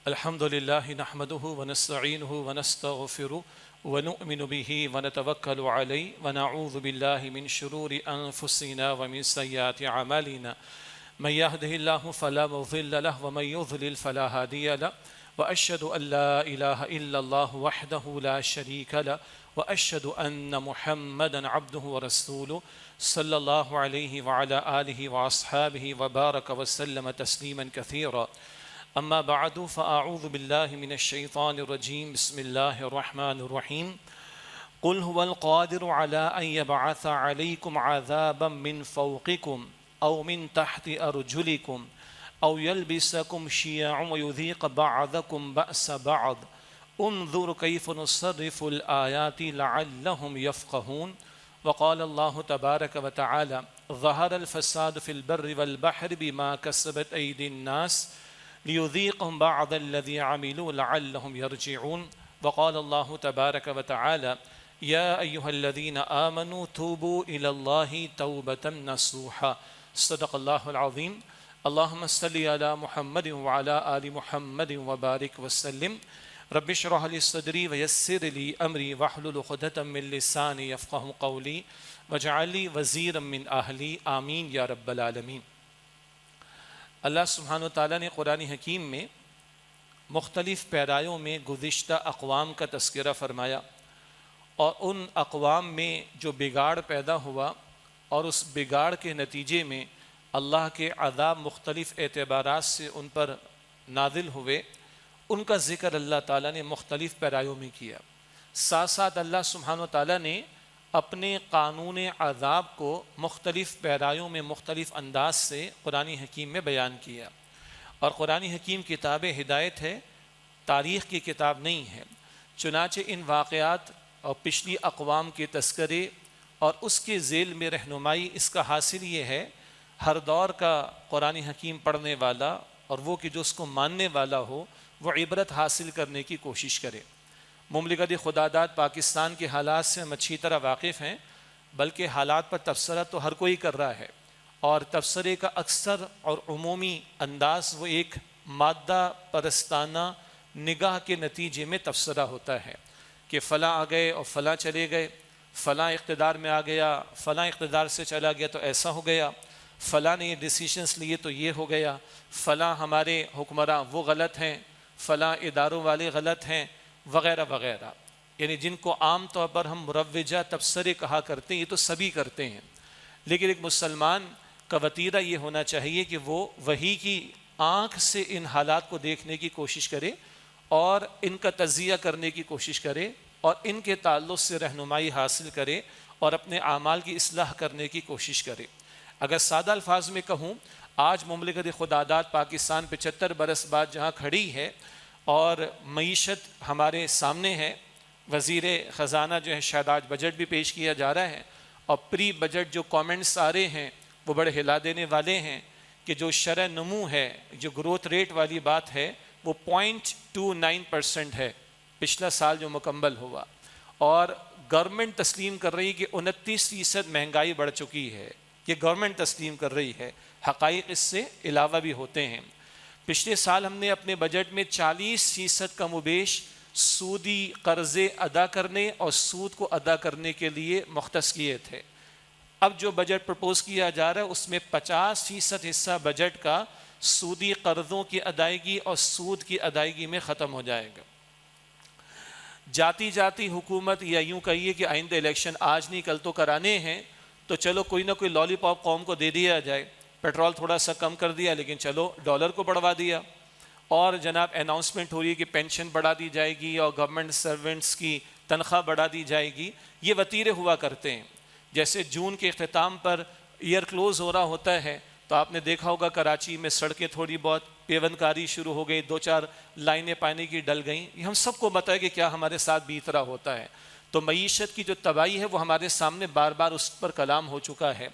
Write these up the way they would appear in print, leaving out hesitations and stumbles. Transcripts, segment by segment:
الحمد لله نحمده ونستعينه ونستغفره ونؤمن به ونتوكل عليه ونعوذ بالله من شرور أنفسنا ومن سيئات أعمالنا من يهده الله فلا مضل له ومن يضلل فلا هادي له وأشهد أن لا إله إلا الله وحده لا شريك له وأشهد أن محمدا عبده ورسوله صلى الله عليه وعلى آله وأصحابه وبارك وسلم تسليما كثيرا. أما بعد فأعوذ بالله من الشيطان الرجيم. بسم الله الرحمن الرحيم. قل هو القادر على أن يبعث عليكم عذابا من فوقكم أو من تحت أرجلكم أو يلبسكم شيعا ويذيق بعضكم بأس بعض انظر كيف نصرف الآيات لعلهم يفقهون. وقال الله تبارك وتعالى ظهر الفساد في البر والبحر بما كسبت أيدي الناس ليذيقهم بعض الذي عملوا لعلهم يرجعون. وقال الله تبارك وتعالى يا أيها الذين آمنوا توبوا إلى الله توبة نصوحا. صدق الله العظيم. اللهم صل على محمد وعلى آل محمد وبارك وسلم. رب اشرح لي صدري ويسر لي أمري واحلل عقدة من لساني يفقهوا قولي واجعل لي وزيرا من أهلي آمين یا رب العالمین. اللہ سبحانہ وتعالیٰ نے قرآن حکیم میں مختلف پیرایوں میں گزشتہ اقوام کا تذکرہ فرمایا اور ان اقوام میں جو بگاڑ پیدا ہوا اور اس بگاڑ کے نتیجے میں اللہ کے عذاب مختلف اعتبارات سے ان پر نازل ہوئے، ان کا ذکر اللہ تعالیٰ نے مختلف پیرایوں میں کیا. ساتھ ساتھ اللہ سبحانہ وتعالیٰ نے اپنے قانون عذاب کو مختلف پیرایوں میں مختلف انداز سے قرآن حکیم میں بیان کیا. اور قرآن حکیم کتاب ہدایت ہے، تاریخ کی کتاب نہیں ہے. چنانچہ ان واقعات اور پچھلی اقوام کے تذکرے اور اس کے ذیل میں رہنمائی، اس کا حاصل یہ ہے ہر دور کا قرآن حکیم پڑھنے والا اور وہ کہ جو اس کو ماننے والا ہو وہ عبرت حاصل کرنے کی کوشش کرے. مملکت خدا داد پاکستان کے حالات سے ہم اچھی طرح واقف ہیں، بلکہ حالات پر تبصرہ تو ہر کوئی کر رہا ہے، اور تبصرے کا اکثر اور عمومی انداز وہ ایک مادہ پرستانہ نگاہ کے نتیجے میں تبصرہ ہوتا ہے کہ فلاں آ گئے اور فلاں چلے گئے، فلاں اقتدار میں آ گیا، فلاں اقتدار سے چلا گیا تو ایسا ہو گیا، فلاں نے یہ ڈیسیشنز لیے تو یہ ہو گیا، فلاں ہمارے حکمراں وہ غلط ہیں، فلاں اداروں والے غلط ہیں، وغیرہ وغیرہ. یعنی جن کو عام طور پر ہم مروجہ تبصرے کہا کرتے ہیں، یہ تو سبھی کرتے ہیں، لیکن ایک مسلمان کا وتیرہ یہ ہونا چاہیے کہ وہ وحی کی آنکھ سے ان حالات کو دیکھنے کی کوشش کرے اور ان کا تجزیہ کرنے کی کوشش کرے اور ان کے تعلق سے رہنمائی حاصل کرے اور اپنے اعمال کی اصلاح کرنے کی کوشش کرے. اگر سادہ الفاظ میں کہوں، آج مملکت خدا داد پاکستان 75 برس بعد جہاں کھڑی ہے اور معیشت ہمارے سامنے ہے، وزیر خزانہ جو ہے شاید آج بجٹ بھی پیش کیا جا رہا ہے، اور پری بجٹ جو کامنٹس آ رہے ہیں وہ بڑے ہلا دینے والے ہیں کہ جو شرح نمو ہے، جو گروتھ ریٹ والی بات ہے وہ 0.29% ہے پچھلا سال جو مکمل ہوا، اور گورنمنٹ تسلیم کر رہی کہ 29% مہنگائی بڑھ چکی ہے. یہ گورنمنٹ تسلیم کر رہی ہے، حقائق اس سے علاوہ بھی ہوتے ہیں. پچھلے سال ہم نے اپنے بجٹ میں 40% کم و بیش سودی قرضے ادا کرنے اور سود کو ادا کرنے کے لیے مختص کیے تھے. اب جو بجٹ پرپوز کیا جا رہا ہے اس میں 50% حصہ بجٹ کا سودی قرضوں کی ادائیگی اور سود کی ادائیگی میں ختم ہو جائے گا. جاتی جاتی حکومت، یا یوں کہیے کہ آئندہ الیکشن آج نہیں کل تو کرانے ہیں، تو چلو کوئی نہ کوئی لالی پاپ قوم کو دے دیا جائے. پیٹرول تھوڑا سا کم کر دیا، لیکن چلو ڈالر کو بڑھوا دیا، اور جناب اناؤنسمنٹ ہو رہی ہے کہ پینشن بڑھا دی جائے گی اور گورنمنٹ سرونٹس کی تنخواہ بڑھا دی جائے گی. یہ وتیرے ہوا کرتے ہیں. جیسے جون کے اختتام پر ایئر کلوز ہو رہا ہوتا ہے تو آپ نے دیکھا ہوگا کراچی میں سڑکیں تھوڑی بہت پیون کاری شروع ہو گئی، 2-4 لائنیں پانی کی ڈل گئیں. یہ ہم سب کو پتہ ہے کہ کیا ہمارے ساتھ بیت رہا ہوتا ہے. تو معیشت کی جو تباہی ہے وہ ہمارے سامنے بار بار اس پر کلام ہو چکا ہے.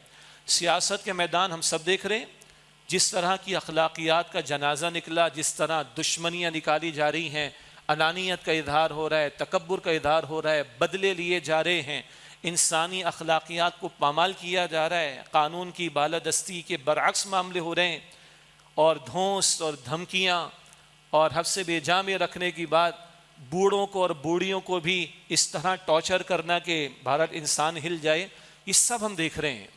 سیاست کے میدان ہم سب دیکھ رہے ہیں، جس طرح کی اخلاقیات کا جنازہ نکلا، جس طرح دشمنیاں نکالی جا رہی ہیں، انانیت کا اظہار ہو رہا ہے، تکبر کا اظہار ہو رہا ہے، بدلے لیے جا رہے ہیں، انسانی اخلاقیات کو پامال کیا جا رہا ہے، قانون کی بالادستی کے برعکس معاملے ہو رہے ہیں، اور دھونس اور دھمکیاں اور حبس بے جا میں رکھنے کی بات، بوڑھوں کو اور بوڑھیوں کو بھی اس طرح ٹارچر کرنا کہ بھارت انسان ہل جائے، یہ سب ہم دیکھ رہے ہیں،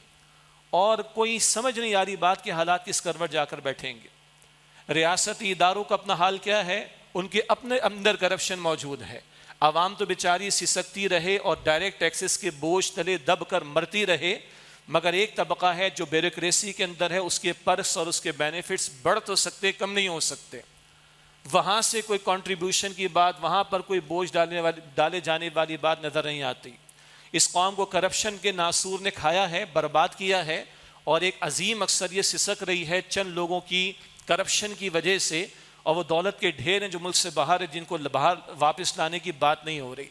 اور کوئی سمجھ نہیں آ رہی بات کے حالات کس کروٹ جا کر بیٹھیں گے۔ ریاستی اداروں کا اپنا حال کیا ہے؟ ان کے اپنے اندر کرپشن موجود ہے، عوام تو بیچاری سسکتی رہے اور ڈائریکٹ ٹیکسز کے بوجھ تلے دب کر مرتی رہے، مگر ایک طبقہ ہے جو بیوروکریسی کے اندر ہے، اس کے پرس اور اس کے بینیفٹس بڑھ تو سکتے، کم نہیں ہو سکتے۔ وہاں سے کوئی کنٹریبیوشن کی بات، وہاں پر کوئی بوجھ ڈالے جانے والی بات نظر نہیں آتی۔ اس قوم کو کرپشن کے ناسور نے کھایا ہے، برباد کیا ہے، اور ایک عظیم اکثریت سسک رہی ہے چند لوگوں کی کرپشن کی وجہ سے، اور وہ دولت کے ڈھیر ہیں جو ملک سے باہر ہیں، جن کو باہر واپس لانے کی بات نہیں ہو رہی۔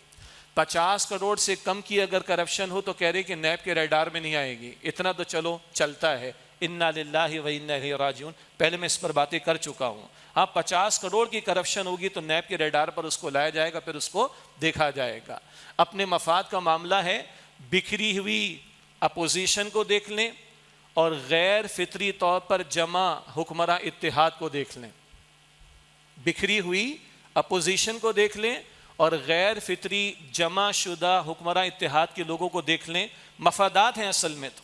50 کروڑ سے کم کی اگر کرپشن ہو تو کہہ رہے کہ نیب کے ریڈار میں نہیں آئے گی، اتنا تو چلو چلتا ہے۔ انا للہ و انا الیہ راجعون، پہلے میں اس پر باتیں کر چکا ہوں۔ ہاں 50 کروڑ کی کرپشن ہوگی تو نیب کے ریڈار پر اس کو لایا جائے گا، پھر اس کو دیکھا جائے گا۔ اپنے مفاد کا معاملہ ہے، بکھری ہوئی اپوزیشن کو دیکھ لیں اور غیر فطری طور پر جمع حکمراں اتحاد کو دیکھ لیں۔ بکھری ہوئی اپوزیشن کو دیکھ لیں اور غیر فطری جمع شدہ حکمراں اتحاد کے لوگوں کو دیکھ لیں، مفادات ہیں اصل میں۔ تو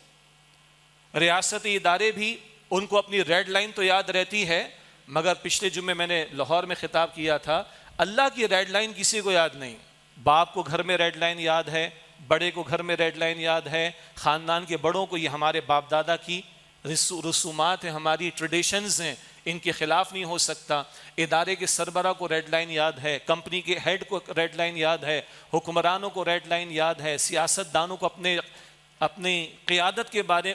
ریاستی ادارے بھی، ان کو اپنی ریڈ لائن تو یاد رہتی ہے، مگر پچھلے جمعے میں نے لاہور میں خطاب کیا تھا، اللہ کی ریڈ لائن کسی کو یاد نہیں۔ باپ کو گھر میں ریڈ لائن یاد ہے، بڑے کو گھر میں ریڈ لائن یاد ہے، خاندان کے بڑوں کو یہ ہمارے باپ دادا کی رسومات ہیں، ہماری ٹریڈیشنز ہیں، ان کے خلاف نہیں ہو سکتا۔ ادارے کے سربراہ کو ریڈ لائن یاد ہے، کمپنی کے ہیڈ کو ریڈ لائن یاد ہے، حکمرانوں کو ریڈ لائن یاد ہے، سیاست دانوں کو اپنی قیادت کے بارے،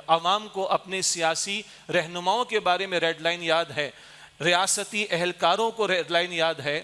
عوام کو اپنے سیاسی رہنماؤں کے بارے میں ریڈ لائن یاد ہے، ریاستی اہلکاروں کو ریڈ لائن یاد ہے۔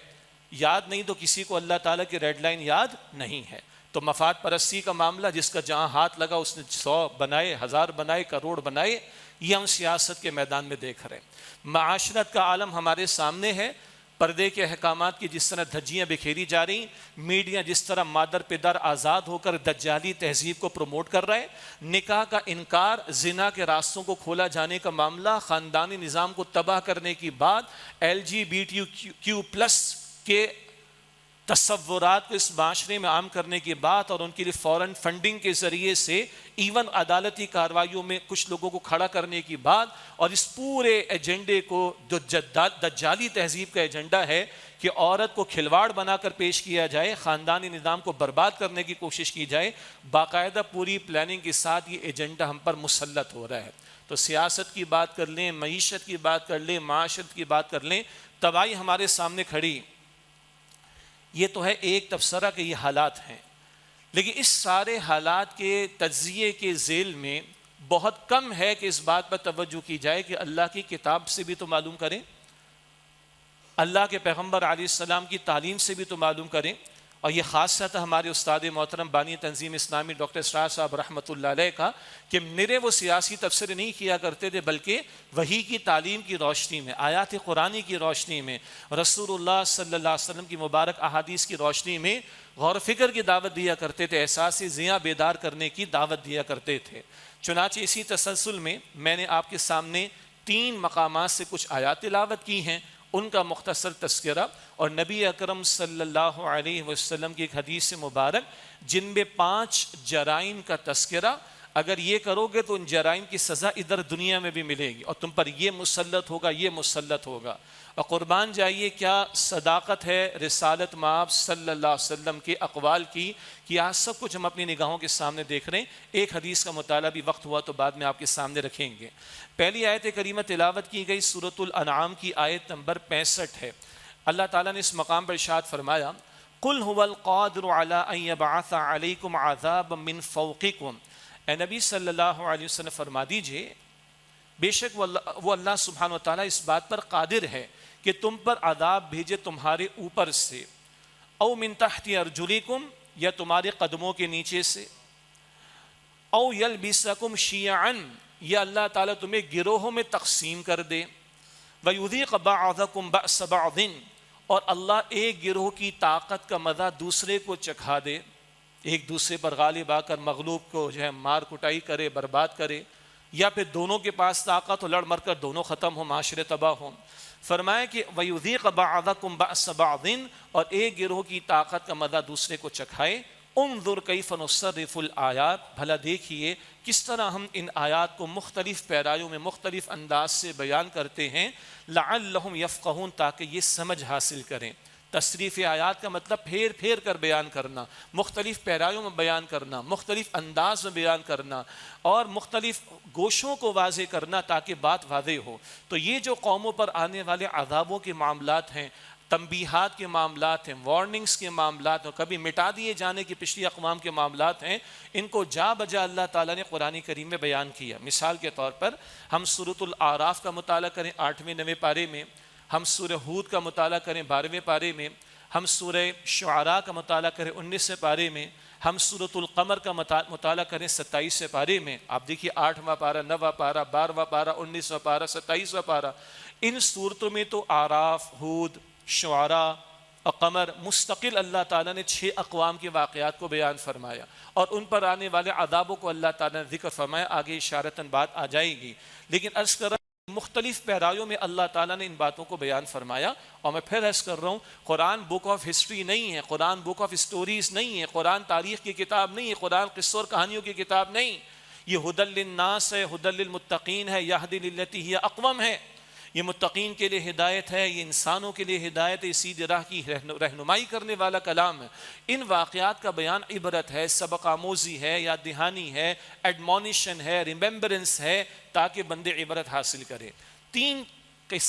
یاد نہیں تو کسی کو اللہ تعالیٰ کی ریڈ لائن یاد نہیں ہے۔ تو مفاد پرستی کا معاملہ، جس کا جہاں ہاتھ لگا اس نے 100 بنائے، 1000 بنائے، کروڑ بنائے، یہ ہم سیاست کے میدان میں دیکھ رہے ہیں۔ معاشرت کا عالم ہمارے سامنے ہے، پردے کے احکامات کی جس طرح دھجیاں بکھیری جا رہی، میڈیا جس طرح مادر پدر آزاد ہو کر دجالی تہذیب کو پروموٹ کر رہا ہے، نکاح کا انکار، زنا کے راستوں کو کھولا جانے کا معاملہ، خاندانی نظام کو تباہ کرنے کی بات، LGBTQ+ کے تصورات کو اس معاشرے میں عام کرنے کی بات، اور ان کے لیے فوراً فنڈنگ کے ذریعے سے ایون عدالتی کارروائیوں میں کچھ لوگوں کو کھڑا کرنے کی بات، اور اس پورے ایجنڈے کو جو دجالی تہذیب کا ایجنڈا ہے کہ عورت کو کھلواڑ بنا کر پیش کیا جائے، خاندانی نظام کو برباد کرنے کی کوشش کی جائے، باقاعدہ پوری پلاننگ کے ساتھ یہ ایجنڈا ہم پر مسلط ہو رہا ہے۔ تو سیاست کی بات کر لیں، معیشت کی بات کر لیں، معاشرت کی بات کر لیں، تباہی ہمارے سامنے کھڑی۔ یہ تو ہے ایک تبصرہ کہ یہ حالات ہیں، لیکن اس سارے حالات کے تجزیے کے ذیل میں بہت کم ہے کہ اس بات پر توجہ کی جائے کہ اللہ کی کتاب سے بھی تو معلوم کریں، اللہ کے پیغمبر علیہ السلام کی تعلیم سے بھی تو معلوم کریں۔ اور یہ خاصہ تھا ہمارے استاد محترم بانی تنظیم اسلامی ڈاکٹر اسرار صاحب رحمۃ اللہ علیہ کا، کہ میرے وہ سیاسی تبصرے نہیں کیا کرتے تھے، بلکہ وحی کی تعلیم کی روشنی میں، آیات قرآنی کی روشنی میں، رسول اللہ صلی اللہ علیہ وسلم کی مبارک احادیث کی روشنی میں غور و فکر کی دعوت دیا کرتے تھے، احساس ضیاء بیدار کرنے کی دعوت دیا کرتے تھے۔ چنانچہ اسی تسلسل میں میں نے آپ کے سامنے 3 مقامات سے کچھ آیات تلاوت کی ہیں، ان کا مختصر تذکرہ، اور نبی اکرم صلی اللہ علیہ وسلم کی ایک حدیث مبارک جن میں 5 جرائم کا تذکرہ، اگر یہ کرو گے تو ان جرائم کی سزا ادھر دنیا میں بھی ملے گی، اور تم پر یہ مسلط ہوگا، یہ مسلط ہوگا۔ اور قربان جائیے کیا صداقت ہے رسالت مآب صلی اللہ علیہ وسلم کے اقوال کی، کہ آج سب کچھ ہم اپنی نگاہوں کے سامنے دیکھ رہے ہیں۔ ایک حدیث کا مطالعہ بھی وقت ہوا تو بعد میں آپ کے سامنے رکھیں گے۔ پہلی آیت کریمہ تلاوت کی گئی سورۃ الانعام کی آیت نمبر 65 ہے۔ اللہ تعالیٰ نے اس مقام پر ارشاد فرمایا، قُلْ هُوَ الْقَادِرُ عَلَىٰ أَن يَبْعَثَ عَلَيْكُمْ عَذَابًا مِّن فَوْقِكُمْ۔ اے نبی صلی اللہ علیہ وسلم فرما دیجئے، بے شک وہ اللہ سبحانہ وتعالیٰ اس بات پر قادر ہے کہ تم پر عذاب بھیجے تمہارے اوپر سے، او من تحت ارجلکم، یا تمہارے قدموں کے نیچے سے، او یلبسکم شیعا، یا اللہ تعالیٰ تمہیں گروہوں میں تقسیم کر دے، وَيُذِيقَ بَعْضَكُمْ بَأْسَ بَعْضٍ، اور اللہ ایک گروہ کی طاقت کا مزہ دوسرے کو چکھا دے، ایک دوسرے پر غالب آ کر مغلوب کو جو ہے مار کٹائی کرے، برباد کرے۔ یا پھر دونوں کے پاس طاقت ہو، لڑ مر کر دونوں ختم ہوں، معاشرے تباہ ہوں۔ فرمایا کہ وَيُذِيقَ بَعْضَكُمْ بَأْسَ بَعْضٍ، اور ایک گروہ کی طاقت کا مزہ دوسرے کو چکھائے۔ انظر کیف نصرف الآیات، بھلا دیکھیے کس طرح ہم ان آیات کو مختلف پیرایوں میں مختلف انداز سے بیان کرتے ہیں، لعلہم یفقہون، تاکہ یہ سمجھ حاصل کریں۔ تصریف آیات کا مطلب پھیر پھیر کر بیان کرنا، مختلف پیرایوں میں بیان کرنا، مختلف انداز میں بیان کرنا، اور مختلف گوشوں کو واضح کرنا تاکہ بات واضح ہو۔ تو یہ جو قوموں پر آنے والے عذابوں کے معاملات ہیں، تنبیہات کے معاملات ہیں، وارننگز کے معاملات ہیں، کبھی مٹا دیے جانے کی پچھلی اقوام کے معاملات ہیں، ان کو جا بجا اللہ تعالیٰ نے قرآن کریم میں بیان کیا۔ مثال کے طور پر ہم سورۃ الاعراف کا مطالعہ کریں 8ویں 9ویں پارے میں، ہم سورہ ہود کا مطالعہ کریں 12ویں پارے میں، ہم سورہ شعراء کا مطالعہ کریں 19ویں پارے میں، ہم سورۃ القمر کا مطالعہ کریں 27ویں پارے میں۔ آپ دیکھیے 8واں پارہ، 9واں پارہ، 12واں پارہ، 19واں پارہ، 27واں پارہ، ان صورتوں میں تو اعراف، ہود، شعراء، قمر مستقل اللہ تعالیٰ نے 6 اقوام کے واقعات کو بیان فرمایا، اور ان پر آنے والے عذابوں کو اللہ تعالیٰ نے ذکر فرمایا۔ آگے اشارتاً بات آ جائے گی، لیکن عرض کر رہا ہوں مختلف پیرایوں میں اللہ تعالیٰ نے ان باتوں کو بیان فرمایا۔ اور میں پھر عرض کر رہا ہوں، قرآن بک آف ہسٹری نہیں ہے، قرآن بک آف اسٹوریز نہیں ہے، قرآن تاریخ کی کتاب نہیں ہے، قرآن قصوں اور کہانیوں کی کتاب نہیں، یہ ہدی للناس ہے، ہدی للمتقین ہے، یہدی للتی ہی اقوم ہے۔ یہ متقین کے لیے ہدایت ہے، یہ انسانوں کے لیے ہدایت ہے، یہ سیدھی راہ کی رہنمائی کرنے والا کلام ہے۔ ان واقعات کا بیان عبرت ہے، سبق آموزی ہے، یاد دہانی ہے، ایڈمونیشن ہے، ریمبرنس ہے، تاکہ بندے عبرت حاصل کریں۔ 3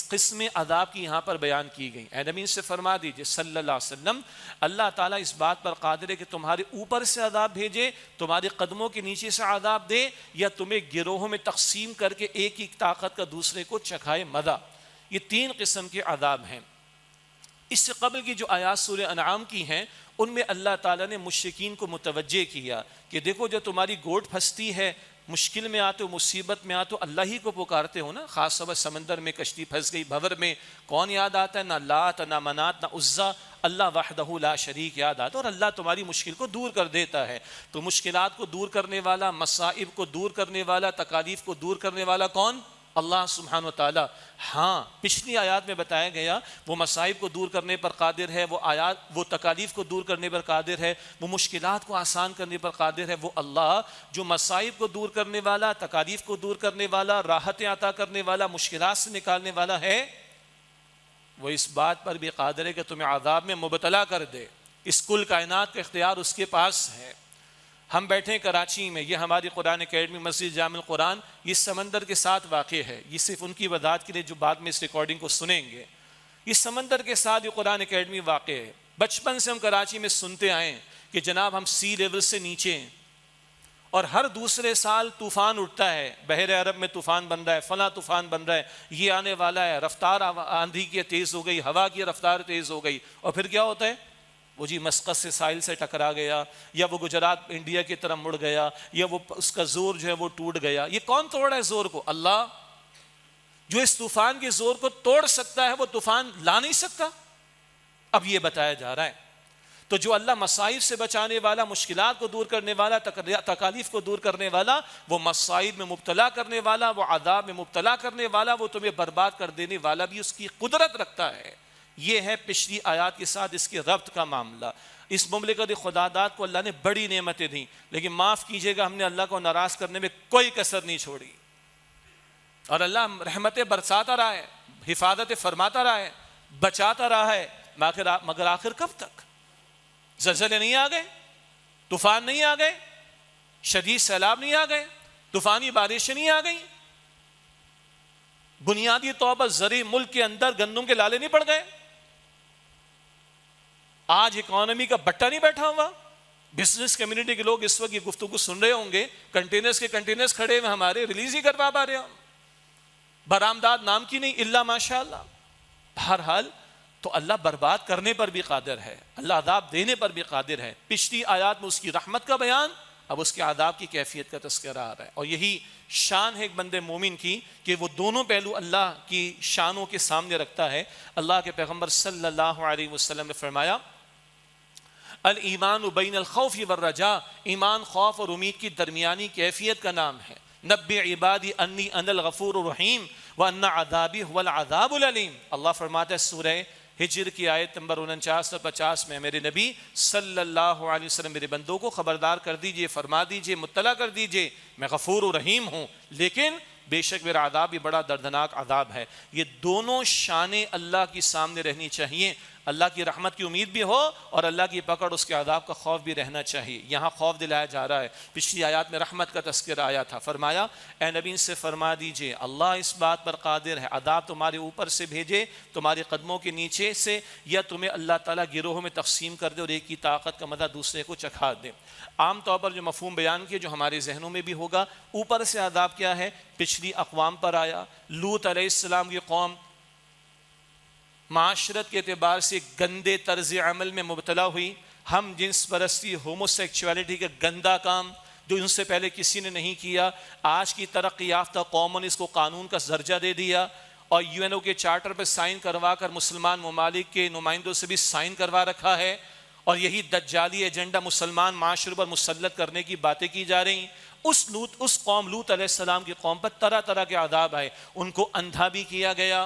قسم عذاب کی یہاں پر بیان کی گئی۔ اے نبی سے فرما دیجئے صلی اللہ علیہ وسلم، اللہ تعالیٰ اس بات پر قادر ہے کہ تمہارے اوپر سے عذاب بھیجے، تمہارے قدموں کے نیچے سے عذاب دے، یا تمہیں گروہوں میں تقسیم کر کے ایک ہی طاقت کا دوسرے کو چکھائے مزہ۔ یہ 3 قسم کے عذاب ہیں۔ اس سے قبل کی جو آیات سورہ انعام کی ہیں، ان میں اللہ تعالیٰ نے مشرکین کو متوجہ کیا کہ دیکھو جب تمہاری گوٹ پھنستی ہے، مشکل میں آتے ہو، مصیبت میں آتے ہو، اللہ ہی کو پکارتے ہو نا۔ خاص طور پر سمندر میں کشتی پھنس گئی، بھور میں، کون یاد آتا ہے؟ نہ لات، نہ منات، نہ عزا، اللہ وحدہ لا شریک یاد آتا ہے، اور اللہ تمہاری مشکل کو دور کر دیتا ہے۔ تو مشکلات کو دور کرنے والا، مصائب کو دور کرنے والا، تکالیف کو دور کرنے والا کون؟ اللہ سبحانہ وتعالی۔ ہاں، پچھلی آیات میں بتایا گیا وہ مصائب کو دور کرنے پر قادر ہے، وہ تکالیف کو دور کرنے پر قادر ہے، وہ مشکلات کو آسان کرنے پر قادر ہے۔ وہ اللہ جو مصائب کو دور کرنے والا، تکالیف کو دور کرنے والا، راحتیں عطا کرنے والا، مشکلات سے نکالنے والا ہے، وہ اس بات پر بھی قادر ہے کہ تمہیں عذاب میں مبتلا کر دے۔ اس کل کائنات کا اختیار اس کے پاس ہے۔ ہم بیٹھے ہیں کراچی میں، یہ ہماری قرآن اکیڈمی مسجد جامع القرآن، یہ سمندر کے ساتھ واقع ہے۔ یہ صرف ان کی وضاحت کے لیے جو بعد میں اس ریکارڈنگ کو سنیں گے، یہ سمندر کے ساتھ یہ قرآن اکیڈمی واقع ہے۔ بچپن سے ہم کراچی میں سنتے آئے کہ جناب ہم سی لیول سے نیچے ہیں، اور ہر دوسرے سال طوفان اٹھتا ہے، بحر عرب میں طوفان بن رہا ہے، فلاں طوفان بن رہا ہے، یہ آنے والا ہے، رفتار آندھی کی تیز ہو گئی، ہوا کی رفتار تیز ہو گئی، اور پھر کیا ہوتا ہے؟ وہ جی مسقط سے ساحل سے ٹکرا گیا، یا وہ گجرات انڈیا کی طرف مڑ گیا، یا وہ اس کا زور جو ہے وہ ٹوٹ گیا۔ یہ کون توڑا ہے زور کو؟ اللہ۔ جو اس طوفان کے زور کو توڑ سکتا ہے وہ طوفان لا نہیں سکتا؟ اب یہ بتایا جا رہا ہے۔ تو جو اللہ مصائب سے بچانے والا، مشکلات کو دور کرنے والا، تکالیف کو دور کرنے والا، وہ مصائب میں مبتلا کرنے والا، وہ عذاب میں مبتلا کرنے والا، وہ تمہیں برباد کر دینے والا بھی اس کی قدرت رکھتا ہے۔ یہ ہے پچھلی آیات کے ساتھ اس کے ربط کا معاملہ۔ اس مملکت خداداد کو اللہ نے بڑی نعمتیں دیں، لیکن معاف کیجئے گا ہم نے اللہ کو ناراض کرنے میں کوئی کسر نہیں چھوڑی، اور اللہ رحمتیں برساتا رہا ہے، حفاظت فرماتا رہا ہے، بچاتا رہا ہے، مگر آخر کب تک؟ زلزلے نہیں آ گئے، طوفان نہیں آ گئے، شدید سیلاب نہیں آ گئے، طوفانی بارشیں نہیں آ گئیں، بنیادی طور پر زرعی ملک کے اندر گندم کے لالے نہیں پڑ گئے، آج اکانومی کا بٹا نہیں بیٹھا ہوا؟ بزنس کمیونٹی کے لوگ اس وقت یہ گفتگو سن رہے ہوں گے، کنٹینرز کے کنٹینرز کھڑے ہوئے ہمارے، ریلیز ہی کروا پا رہے ہوں، برآمدات نام کی نہیں، الا ماشاءاللہ۔ بہرحال تو اللہ برباد کرنے پر بھی قادر ہے، اللہ عذاب دینے پر بھی قادر ہے۔ پچھلی آیات میں اس کی رحمت کا بیان، اب اس کے عذاب کی کیفیت کا تذکرہ آ رہا ہے، اور یہی شان ہے ایک بندے مومن کی کہ وہ دونوں پہلو اللہ کی شانوں کے سامنے رکھتا ہے۔ اللہ کے پیغمبر صلی اللہ علیہ وسلم نے فرمایا الایمان بین الخوف والرجاء، ایمان خوف اور امید کی درمیانی کیفیت کا نام ہے۔ نبی عبادی انی انا الغفور الرحیم وان عذابی هو العذاب العلیم۔ اللہ فرماتا ہے سورہ ہجر کی آیت نمبر 49 اور 50 میں، میرے نبی صلی اللہ علیہ وسلم میرے بندوں کو خبردار کر دیجئے، فرما دیجئے، مطلع کر دیجئے، میں غفور و رحیم ہوں، لیکن بے شک میرا عذاب بھی بڑا دردناک عذاب ہے۔ یہ دونوں شانیں اللہ کی سامنے رہنی چاہیے، اللہ کی رحمت کی امید بھی ہو اور اللہ کی پکڑ اس کے عذاب کا خوف بھی رہنا چاہیے۔ یہاں خوف دلایا جا رہا ہے، پچھلی آیات میں رحمت کا تذکرہ آیا تھا، فرمایا اے نبی ان سے فرما دیجئے اللہ اس بات پر قادر ہے عذاب تمہارے اوپر سے بھیجے، تمہارے قدموں کے نیچے سے، یا تمہیں اللہ تعالیٰ گروہوں میں تقسیم کر دے اور ایک کی طاقت کا مزہ دوسرے کو چکھا دے۔ عام طور پر جو مفہوم بیان کیا جو ہمارے ذہنوں میں بھی ہوگا، اوپر سے عذاب کیا ہے؟ پچھلی اقوام پر آیا، لوط علیہ السلام کی قوم معاشرت کے اعتبار سے گندے طرز عمل میں مبتلا ہوئی، ہم جنس پرستی، ہومو سیکچولیٹی کا گندا کام جو ان سے پہلے کسی نے نہیں کیا، آج کی ترقی یافتہ قوموں نے اس کو قانون کا درجہ دے دیا اور یو این او کے چارٹر پر سائن کروا کر مسلمان ممالک کے نمائندوں سے بھی سائن کروا رکھا ہے، اور یہی دجالی ایجنڈا مسلمان معاشرے پر مسلط کرنے کی باتیں کی جا رہی ہیں۔ اس قوم لوط علیہ السلام کی قوم پر طرح طرح کے عذاب آئے، ان کو اندھا بھی کیا گیا،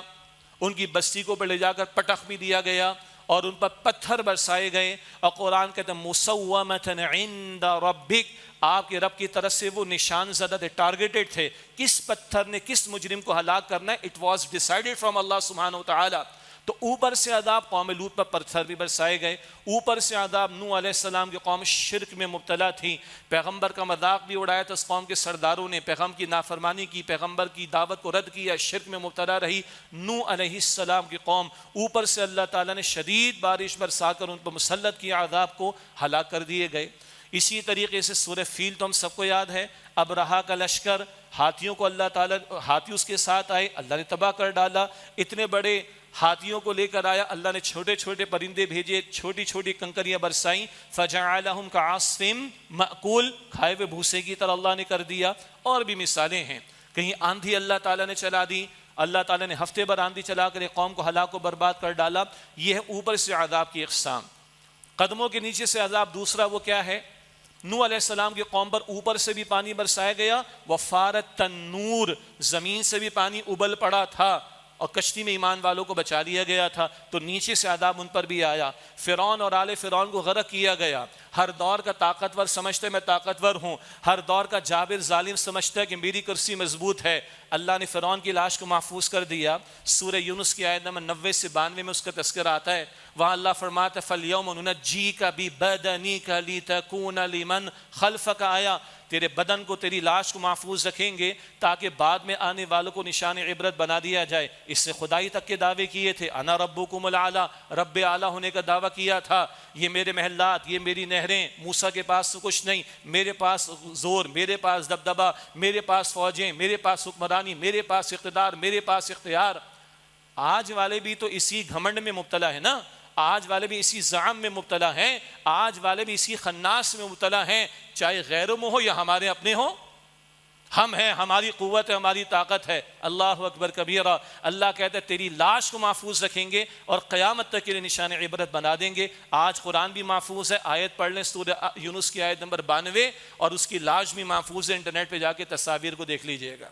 ان کی بستی کو لے جا کر پٹخ بھی دیا گیا اور ان پر پتھر برسائے گئے، اور قرآن کہتا ہے مسومۃ عند ربک، آپ کے رب کی طرف سے وہ نشان زدہ تھے، ٹارگیٹڈ تھے، کس پتھر نے کس مجرم کو ہلاک کرنا ہے، اٹ واز ڈیسائیڈڈ فرام اللہ سبحانہ وتعالی۔ تو اوپر سے عذاب قوم لوط پر پتھر بھی برسائے گئے، اوپر سے عذاب نوح علیہ السلام کی قوم شرک میں مبتلا تھی، پیغمبر کا مذاق بھی اڑایا تھا اس قوم کے سرداروں نے، پیغمبر کی نافرمانی کی، پیغمبر کی دعوت کو رد کیا، شرک میں مبتلا رہی نوح علیہ السلام کی قوم۔ اوپر سے اللہ تعالیٰ نے شدید بارش برسا کر ان پر مسلط کیا، عذاب کو ہلاک کر دیے گئے۔ اسی طریقے سے سورہ فیل تو ہم سب کو یاد ہے، ابرہا کا لشکر، ہاتھیوں کو اللہ تعالیٰ، ہاتھی اس کے ساتھ آئے، اللہ نے تباہ کر ڈالا، اتنے بڑے ہاتھیوں کو لے کر آیا، اللہ نے چھوٹے چھوٹے پرندے بھیجے، چھوٹی چھوٹی کنکریاں برسائیں، فجعلہم کعصف مأکول، کھائے ہوئے بھوسے کی طرح اللہ نے کر دیا۔ اور بھی مثالیں ہیں، کہیں آندھی اللہ تعالیٰ نے چلا دی، اللہ تعالیٰ نے ہفتے بھر آندھی چلا کر ایک قوم کو ہلاک و برباد کر ڈالا۔ یہ ہے اوپر سے عذاب کی اقسام۔ قدموں کے نیچے سے عذاب دوسرا وہ کیا ہے؟ نوح علیہ السلام کی قوم پر اوپر سے بھی پانی برسایا گیا، وفارت تنور، زمین سے بھی پانی ابل پڑا تھا اور کشتی میں ایمان والوں کو بچا لیا گیا تھا، تو نیچے سے عذاب ان پر بھی آیا۔ فرعون اور آل فرعون کو غرق کیا گیا۔ ہر دور کا طاقتور سمجھتا ہے میں طاقتور ہوں، ہر دور کا جابر ظالم سمجھتا ہے کہ میری کرسی مضبوط ہے، اللہ نے فرعون کی لاش کو محفوظ کر دیا۔ سورہ یونس کی آیت نمبر 90 سے 92 میں اس کا تذکرہ آتا ہے، وہاں اللہ فرماتا ہے فَالْيَوْمَ نُنَجِّيكَ بِبَدَنِكَ لِتَكُونَ لِمَنْ خَلْفَكَ آیا، تیرے بدن کو، تیری لاش کو محفوظ رکھیں گے تاکہ بعد میں آنے والوں کو نشان عبرت بنا دیا جائے۔ اس سے خدائی تک کے دعوے کیے تھے، انا ربکم الاعلی، رب اعلی ہونے کا دعویٰ کیا تھا، یہ میرے محلات، یہ میری نہریں، موسیٰ کے پاس تو کچھ نہیں، میرے پاس زور، میرے پاس دبدبہ، میرے پاس فوجیں، میرے پاس حکمرانی، میرے پاس اقتدار، میرے پاس اختیار۔ آج والے بھی تو اسی گھمنڈ میں مبتلا ہے نا، آج والے بھی اسی زعم میں مبتلا ہیں، آج والے بھی اسی خناس میں مبتلا ہیں، چاہے غیروں میں ہو یا ہمارے اپنے ہوں۔ ہم ہیں، ہماری قوت ہے، ہماری طاقت ہے۔ اللہ اکبر کبیرہ۔ اللہ کہتا ہے تیری لاش کو محفوظ رکھیں گے اور قیامت تک کے لیے نشان عبرت بنا دیں گے۔ آج قرآن بھی محفوظ ہے، آیت پڑھ لیں سورہ یونس کی آیت نمبر 92، اور اس کی لاش بھی محفوظ ہے، انٹرنیٹ پہ جا کے تصاویر کو دیکھ لیجئے گا۔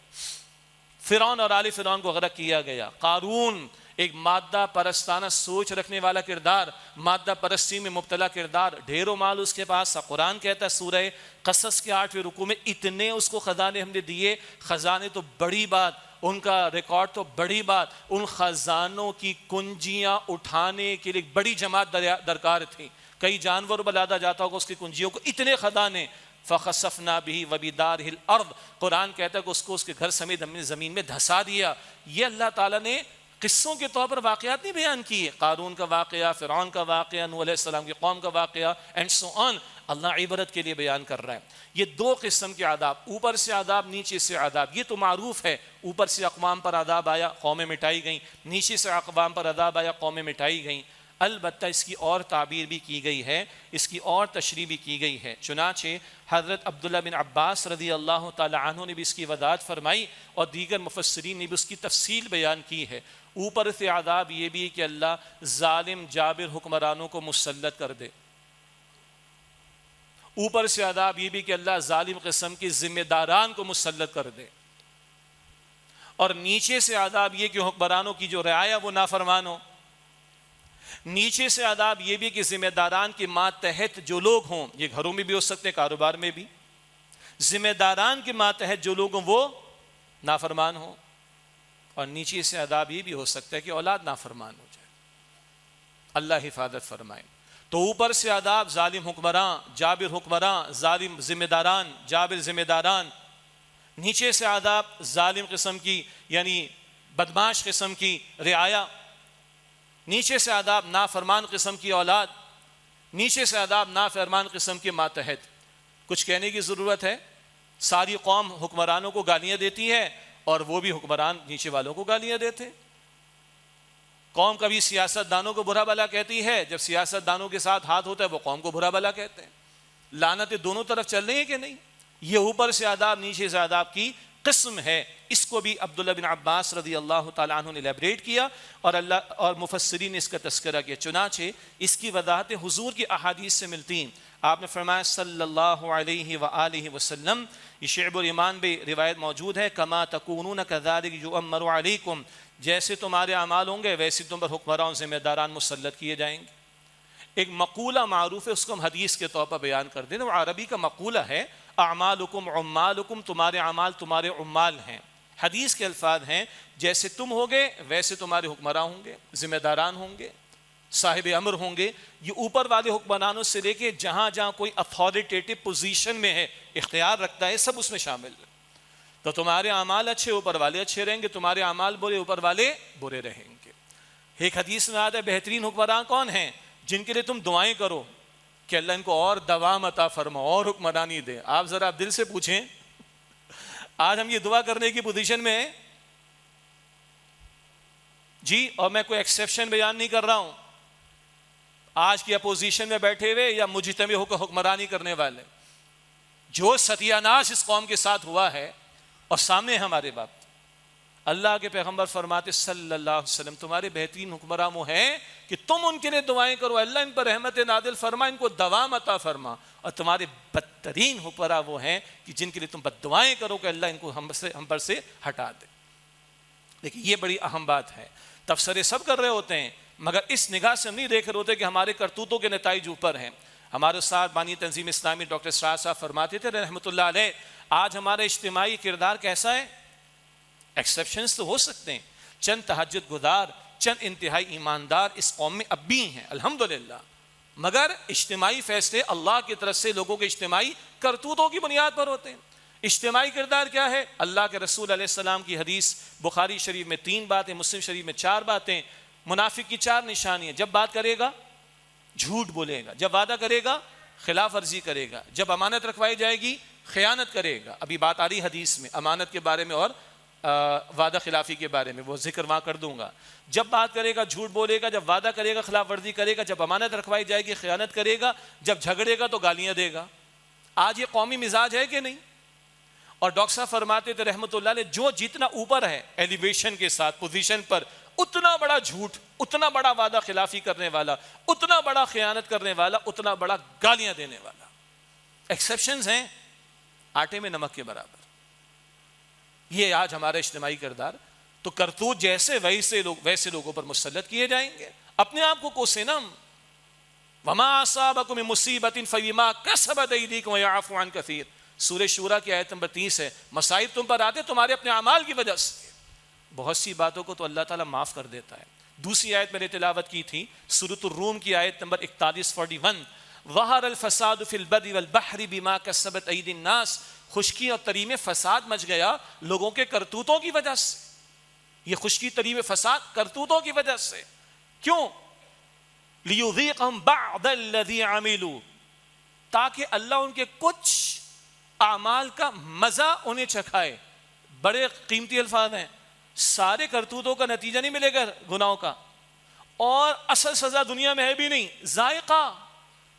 فرعون اور آل فرعون کو غرق کیا گیا۔ قارون ایک مادہ پرستانہ سوچ رکھنے والا کردار، مادہ پرستی میں مبتلا کردار، ڈھیروں مال اس کے پاس۔ قرآن کہتا ہے سورہ قصص کے 8ویں رکوع میں، اتنے اس کو خزانے ہم نے دیے، خزانے تو بڑی بات، ان کا ریکارڈ تو بڑی بات، ان خزانوں کی کنجیاں اٹھانے کے لیے ایک بڑی جماعت درکار تھی، کئی جانور بلادا جاتا ہوگا اس کی کنجیوں کو، اتنے خزانے۔ فَخَسَفْنَا بِهِ وَبِدَارِهِ الْأَرْضِ، قرآن کہتا ہے کہ اس کو اس کے گھر سمیت ہم نے زمین میں دھسا دیا۔ یہ اللہ تعالیٰ نے قصوں کے طور پر واقعات نہیں بیان کیے، قارون کا واقعہ، فرعون کا واقعہ، نوح علیہ السلام کی قوم کا واقعہ اینڈ سو آن، اللہ عبرت کے لیے بیان کر رہا ہے۔ یہ دو قسم کے عذاب، اوپر سے عذاب، نیچے سے عذاب، یہ تو معروف ہے۔ اوپر سے اقوام پر عذاب آیا، قومیں مٹائی گئیں، نیچے سے اقوام پر عذاب آیا، قومیں مٹائی گئیں۔ البتہ اس کی اور تعبیر بھی کی گئی ہے، اس کی اور تشریح بھی کی گئی ہے۔ چنانچہ حضرت عبداللہ بن عباس رضی اللہ تعالی عنہ نے بھی اس کی وضاحت فرمائی اور دیگر مفسرین نے بھی اس کی تفصیل بیان کی ہے۔ اوپر سے عذاب یہ بھی کہ اللہ ظالم جابر حکمرانوں کو مسلط کر دے، اوپر سے عذاب یہ بھی کہ اللہ ظالم قسم کی ذمہ داران کو مسلط کر دے، اور نیچے سے عذاب یہ کہ حکمرانوں کی جو رعایا وہ نافرمان ہو، نیچے سے عذاب یہ بھی کہ ذمہ داران کے ماتحت جو لوگ ہوں، یہ گھروں میں بھی ہو سکتے ہیں، کاروبار میں بھی، ذمہ داران کے ماتحت جو لوگ ہوں وہ نافرمان ہوں، اور نیچے سے عذاب یہ بھی ہو سکتا ہے کہ اولاد نافرمان ہو جائے، اللہ حفاظت فرمائے۔ تو اوپر سے عذاب ظالم حکمراں، جابر حکمراں، ظالم ذمہ داران، جابر ذمہ داران، نیچے سے عذاب ظالم قسم کی یعنی بدماش قسم کی رعایا، نیچے سے عذاب نافرمان قسم کی اولاد، نیچے سے عذاب نافرمان قسم کے ماتحت۔ کچھ کہنے کی ضرورت ہے، ساری قوم حکمرانوں کو گالیاں دیتی ہے اور وہ بھی حکمران نیچے والوں کو گالیاں دیتے۔ قوم کبھی سیاست دانوں کو برا بھلا کہتی ہے، جب سیاست دانوں کے ساتھ ہاتھ ہوتا ہے وہ قوم کو برا بھلا کہتے ہیں۔ لعنتیں دونوں طرف چل رہی ہیں کہ نہیں؟ یہ اوپر سے عذاب نیچے سے عذاب کی قسم ہے۔ اس کو بھی عبداللہ بن عباس رضی اللہ تعالیٰ عنہ نے لیبریٹ کیا اور مفسرین نے اس کا تذکرہ کیا۔ چنانچہ اس کی وضاحت حضور کی احادیث سے ملتی ہیں۔ آپ نے فرمایا صلی اللہ علیہ وآلہ وسلم، یہ شعب الایمان بھی روایت موجود ہے، کما تکونون کذالک یؤمر علیکم، جیسے تمہارے اعمال ہوں گے ویسے تم پر حکمران ذمہ داران مسلط کیے جائیں گے۔ ایک مقولہ معروف ہے، اس کو ہم حدیث کے طور پر بیان کر دیں، وہ عربی کا مقولہ ہے، اعمالکم عمالکم، تمہارے اعمال تمہارے عمال ہیں۔ حدیث کے الفاظ ہیں جیسے تم ہوگے ویسے تمہارے حکمراں ہوں گے، ذمہ داران ہوں گے، صاحب امر ہوں گے۔ یہ اوپر والے حکمرانوں سے لے کے جہاں جہاں کوئی اتھارٹیٹیو پوزیشن میں ہے، اختیار رکھتا ہے، سب اس میں شامل ہے۔ تو تمہارے اعمال اچھے اوپر والے اچھے رہیں گے، تمہارے اعمال برے اوپر والے برے رہیں گے۔ ایک حدیث میں آتا ہے بہترین حکمراں کون ہیں؟ جن کے لیے تم دعائیں کرو کہ اللہ ان کو اور دوام عطا فرما اور حکمرانی دے۔ آپ ذرا دل سے پوچھیں، آج ہم یہ دعا کرنے کی پوزیشن میں ہیں جی؟ اور میں کوئی ایکسیپشن بیان نہیں کر رہا ہوں، آج کی اپوزیشن میں بیٹھے ہوئے یا مجتمع ہو کر حکمرانی کرنے والے، جو ستیاناش اس قوم کے ساتھ ہوا ہے اور سامنے ہمارے باپ، اللہ کے پیغمبر فرماتے صلی اللہ علیہ وسلم تمہارے بہترین حکمراں وہ ہیں کہ تم ان کے لیے دعائیں کرو، اللہ ان پر رحمت نازل فرما، ان کو دوام عطا فرما، اور تمہارے بدترین حکمراں وہ ہیں کہ جن کے لیے تم بد دعائیں کرو کہ اللہ ان کو ہم پر سے ہٹا دے۔ لیکن یہ بڑی اہم بات ہے، تبصرے سب کر رہے ہوتے ہیں مگر اس نگاہ سے ہم نہیں دیکھ رہے ہوتے کہ ہمارے کرتوتوں کے نتائج اوپر ہیں۔ ہمارے استاد بانی تنظیم اسلامی ڈاکٹر اسرار صاحب فرماتے تھے رحمۃ اللہ علیہ، آج ہمارا اجتماعی کردار کیسا ہے؟ ایکسیپشنز تو ہو سکتے ہیں، چند تہجد گزار، چند انتہائی ایماندار اس قوم میں اب بھی ہیں الحمدللہ، مگر اجتماعی فیصلے اللہ کی طرف سے لوگوں کے اجتماعی کرتوتوں کی بنیاد پر ہوتے ہیں۔ اجتماعی کردار کیا ہے؟ اللہ کے رسول علیہ السلام کی حدیث، بخاری شریف میں 3 باتیں، مسلم شریف میں 4 باتیں، منافق کی 4 نشانیاں، جب بات کرے گا جھوٹ بولے گا، جب وعدہ کرے گا خلاف ورزی کرے گا، جب امانت رکھوائی جائے گی خیانت کرے گا۔ ابھی بات آ رہی حدیث میں امانت کے بارے میں اور وعدہ خلافی کے بارے میں، وہ ذکر وہاں کر دوں گا۔ جب بات کرے گا جھوٹ بولے گا، جب وعدہ کرے گا خلاف ورزی کرے گا، جب امانت رکھوائی جائے گی خیانت کرے گا، جب جھگڑے گا تو گالیاں دے گا۔ آج یہ قومی مزاج ہے کہ نہیں؟ اور ڈاکٹر صاحب فرماتے تھے رحمۃ اللہ علیہ، جو جتنا اوپر ہے ایلیویشن کے ساتھ پوزیشن پر، اتنا بڑا جھوٹ، اتنا بڑا وعدہ خلافی کرنے والا، اتنا بڑا خیانت کرنے والا، اتنا بڑا گالیاں دینے والا۔ ایکسیپشنز ہیں آٹے میں نمک کے برابر۔ یہ آج ہمارا اجتماعی کردار، تو کرتوت جیسے ویسے لوگوں پر مسلط کیے جائیں گے۔ اپنے آپ کو کوسنم وما اصابکم من مصیبت فبما کسبت ایدیکم ویعفو عن کثیر، سورہ شورى کی آیت نمبر 30 ہے۔ مصائب تم پر آتے تمہارے اپنے اعمال کی وجہ سے، بہت سی باتوں کو تو اللہ تعالیٰ معاف کر دیتا ہے۔ دوسری آیت میں نے تلاوت کی تھی سورۃ الروم کی آیت نمبر 41 ظہر الفساد فی البر والبحر بما کسبت ایدی الناس، خشکی اور تری میں فساد مچ گیا لوگوں کے کرتوتوں کی وجہ سے۔ یہ خشکی تری میں فساد کرتوتوں کی وجہ سے۔ کیوں؟ لیذیقہم بعض الذی عملوا، تاکہ اللہ ان کے کچھ اعمال کا مزہ انہیں چکھائے۔ بڑے قیمتی الفاظ ہیں، سارے کرتوتوں کا نتیجہ نہیں ملے گا گناہوں کا، اور اصل سزا دنیا میں ہے بھی نہیں، ذائقہ،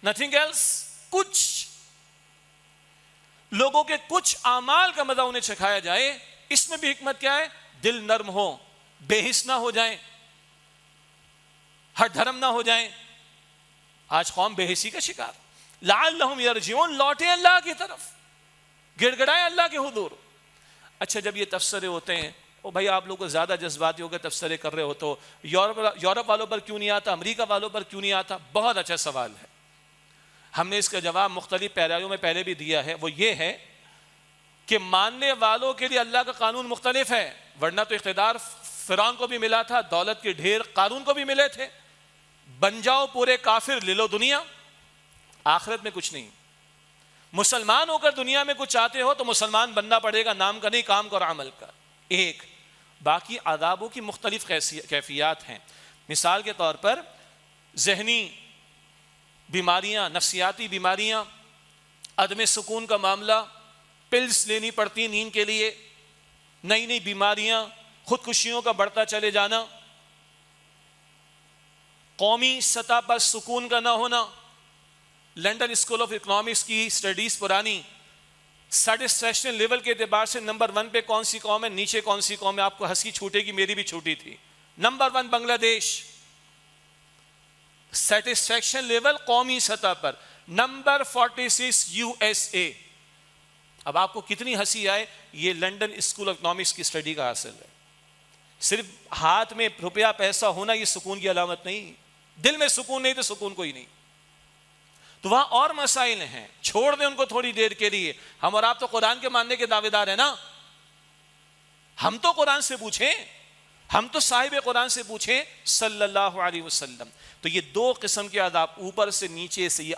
نتھنگ ایلس، کچھ لوگوں کے کچھ اعمال کا مزہ انہیں چکھایا جائے۔ اس میں بھی حکمت کیا ہے؟ دل نرم ہو، بے حس نہ ہو جائیں، ہٹ دھرم نہ ہو جائیں۔ آج قوم بے حسی کا شکار، لعلہم یرجعون، لوٹیں اللہ کی طرف، گڑ گڑائیں اللہ کے حضور۔ اچھا جب یہ تبصرے ہوتے ہیں، او بھائی آپ لوگ زیادہ جذباتی ہو کے تبصرے کر رہے ہو تو یورپ والوں پر کیوں نہیں آتا، امریکہ والوں پر کیوں نہیں آتا؟ بہت اچھا سوال ہے، ہم نے اس کا جواب مختلف پیراوں میں پہلے بھی دیا ہے۔ وہ یہ ہے کہ ماننے والوں کے لیے اللہ کا قانون مختلف ہے، ورنہ تو اقتدار فرعون کو بھی ملا تھا، دولت کے ڈھیر قارون کو بھی ملے تھے، بن جاؤ پورے کافر، لے لو دنیا، آخرت میں کچھ نہیں۔ مسلمان ہو کر دنیا میں کچھ چاہتے ہو تو مسلمان بننا پڑے گا، نام کا نہیں، کام کا اور عمل کا۔ ایک باقی عذابوں کی مختلف کیفیات ہیں، مثال کے طور پر ذہنی بیماریاں، نفسیاتی بیماریاں، عدم سکون کا معاملہ، پلز لینی پڑتی ہیں نیند کے لیے، نئی نئی بیماریاں، خودکشیوں کا بڑھتا چلے جانا، قومی سطح پر سکون کا نہ ہونا۔ لنڈن اسکول آف اکنامکس کی سٹڈیز پرانی، سیٹسفیکشن لیول کے اعتبار سے نمبر 1 پہ کون سی قوم ہے، نیچے کون سی قوم ہے؟ آپ کو ہنسی چھوٹے گی، میری بھی چھوٹی تھی۔ نمبر 1 بنگلہ دیش، سیٹسفیکشن لیول قومی سطح پر۔ Number 46 U S A. اب آپ کو کتنی ہنسی آئے، یہ لنڈن اسکول آف اکنامکس کی سٹڈی کا حاصل ہے۔ صرف ہاتھ میں روپیہ پیسہ ہونا یہ سکون کی علامت نہیں، دل میں سکون نہیں تو سکون کوئی نہیں۔ تو وہاں اور مسائل ہیں، چھوڑ دیں ان کو تھوڑی دیر کے لیے۔ ہم اور آپ تو قرآن کے ماننے کے دعوے دار ہیں نا، ہم تو قرآن سے پوچھیں، ہم تو صاحب قرآن سے پوچھیں صلی اللہ علیہ وسلم۔ تو یہ دو قسم کے عذاب، اوپر سے نیچے سے، یہ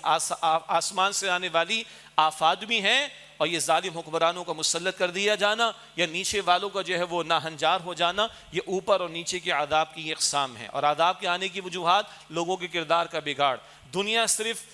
آسمان سے آنے والی آفات بھی ہیں، اور یہ ظالم حکمرانوں کا مسلط کر دیا جانا، یا نیچے والوں کا جو ہے وہ ناہنجار ہو جانا، یہ اوپر اور نیچے کے عذاب کی یہ اقسام ہیں۔ اور عذاب کے آنے کی وجوہات لوگوں کے کردار کا بگاڑ۔ دنیا صرف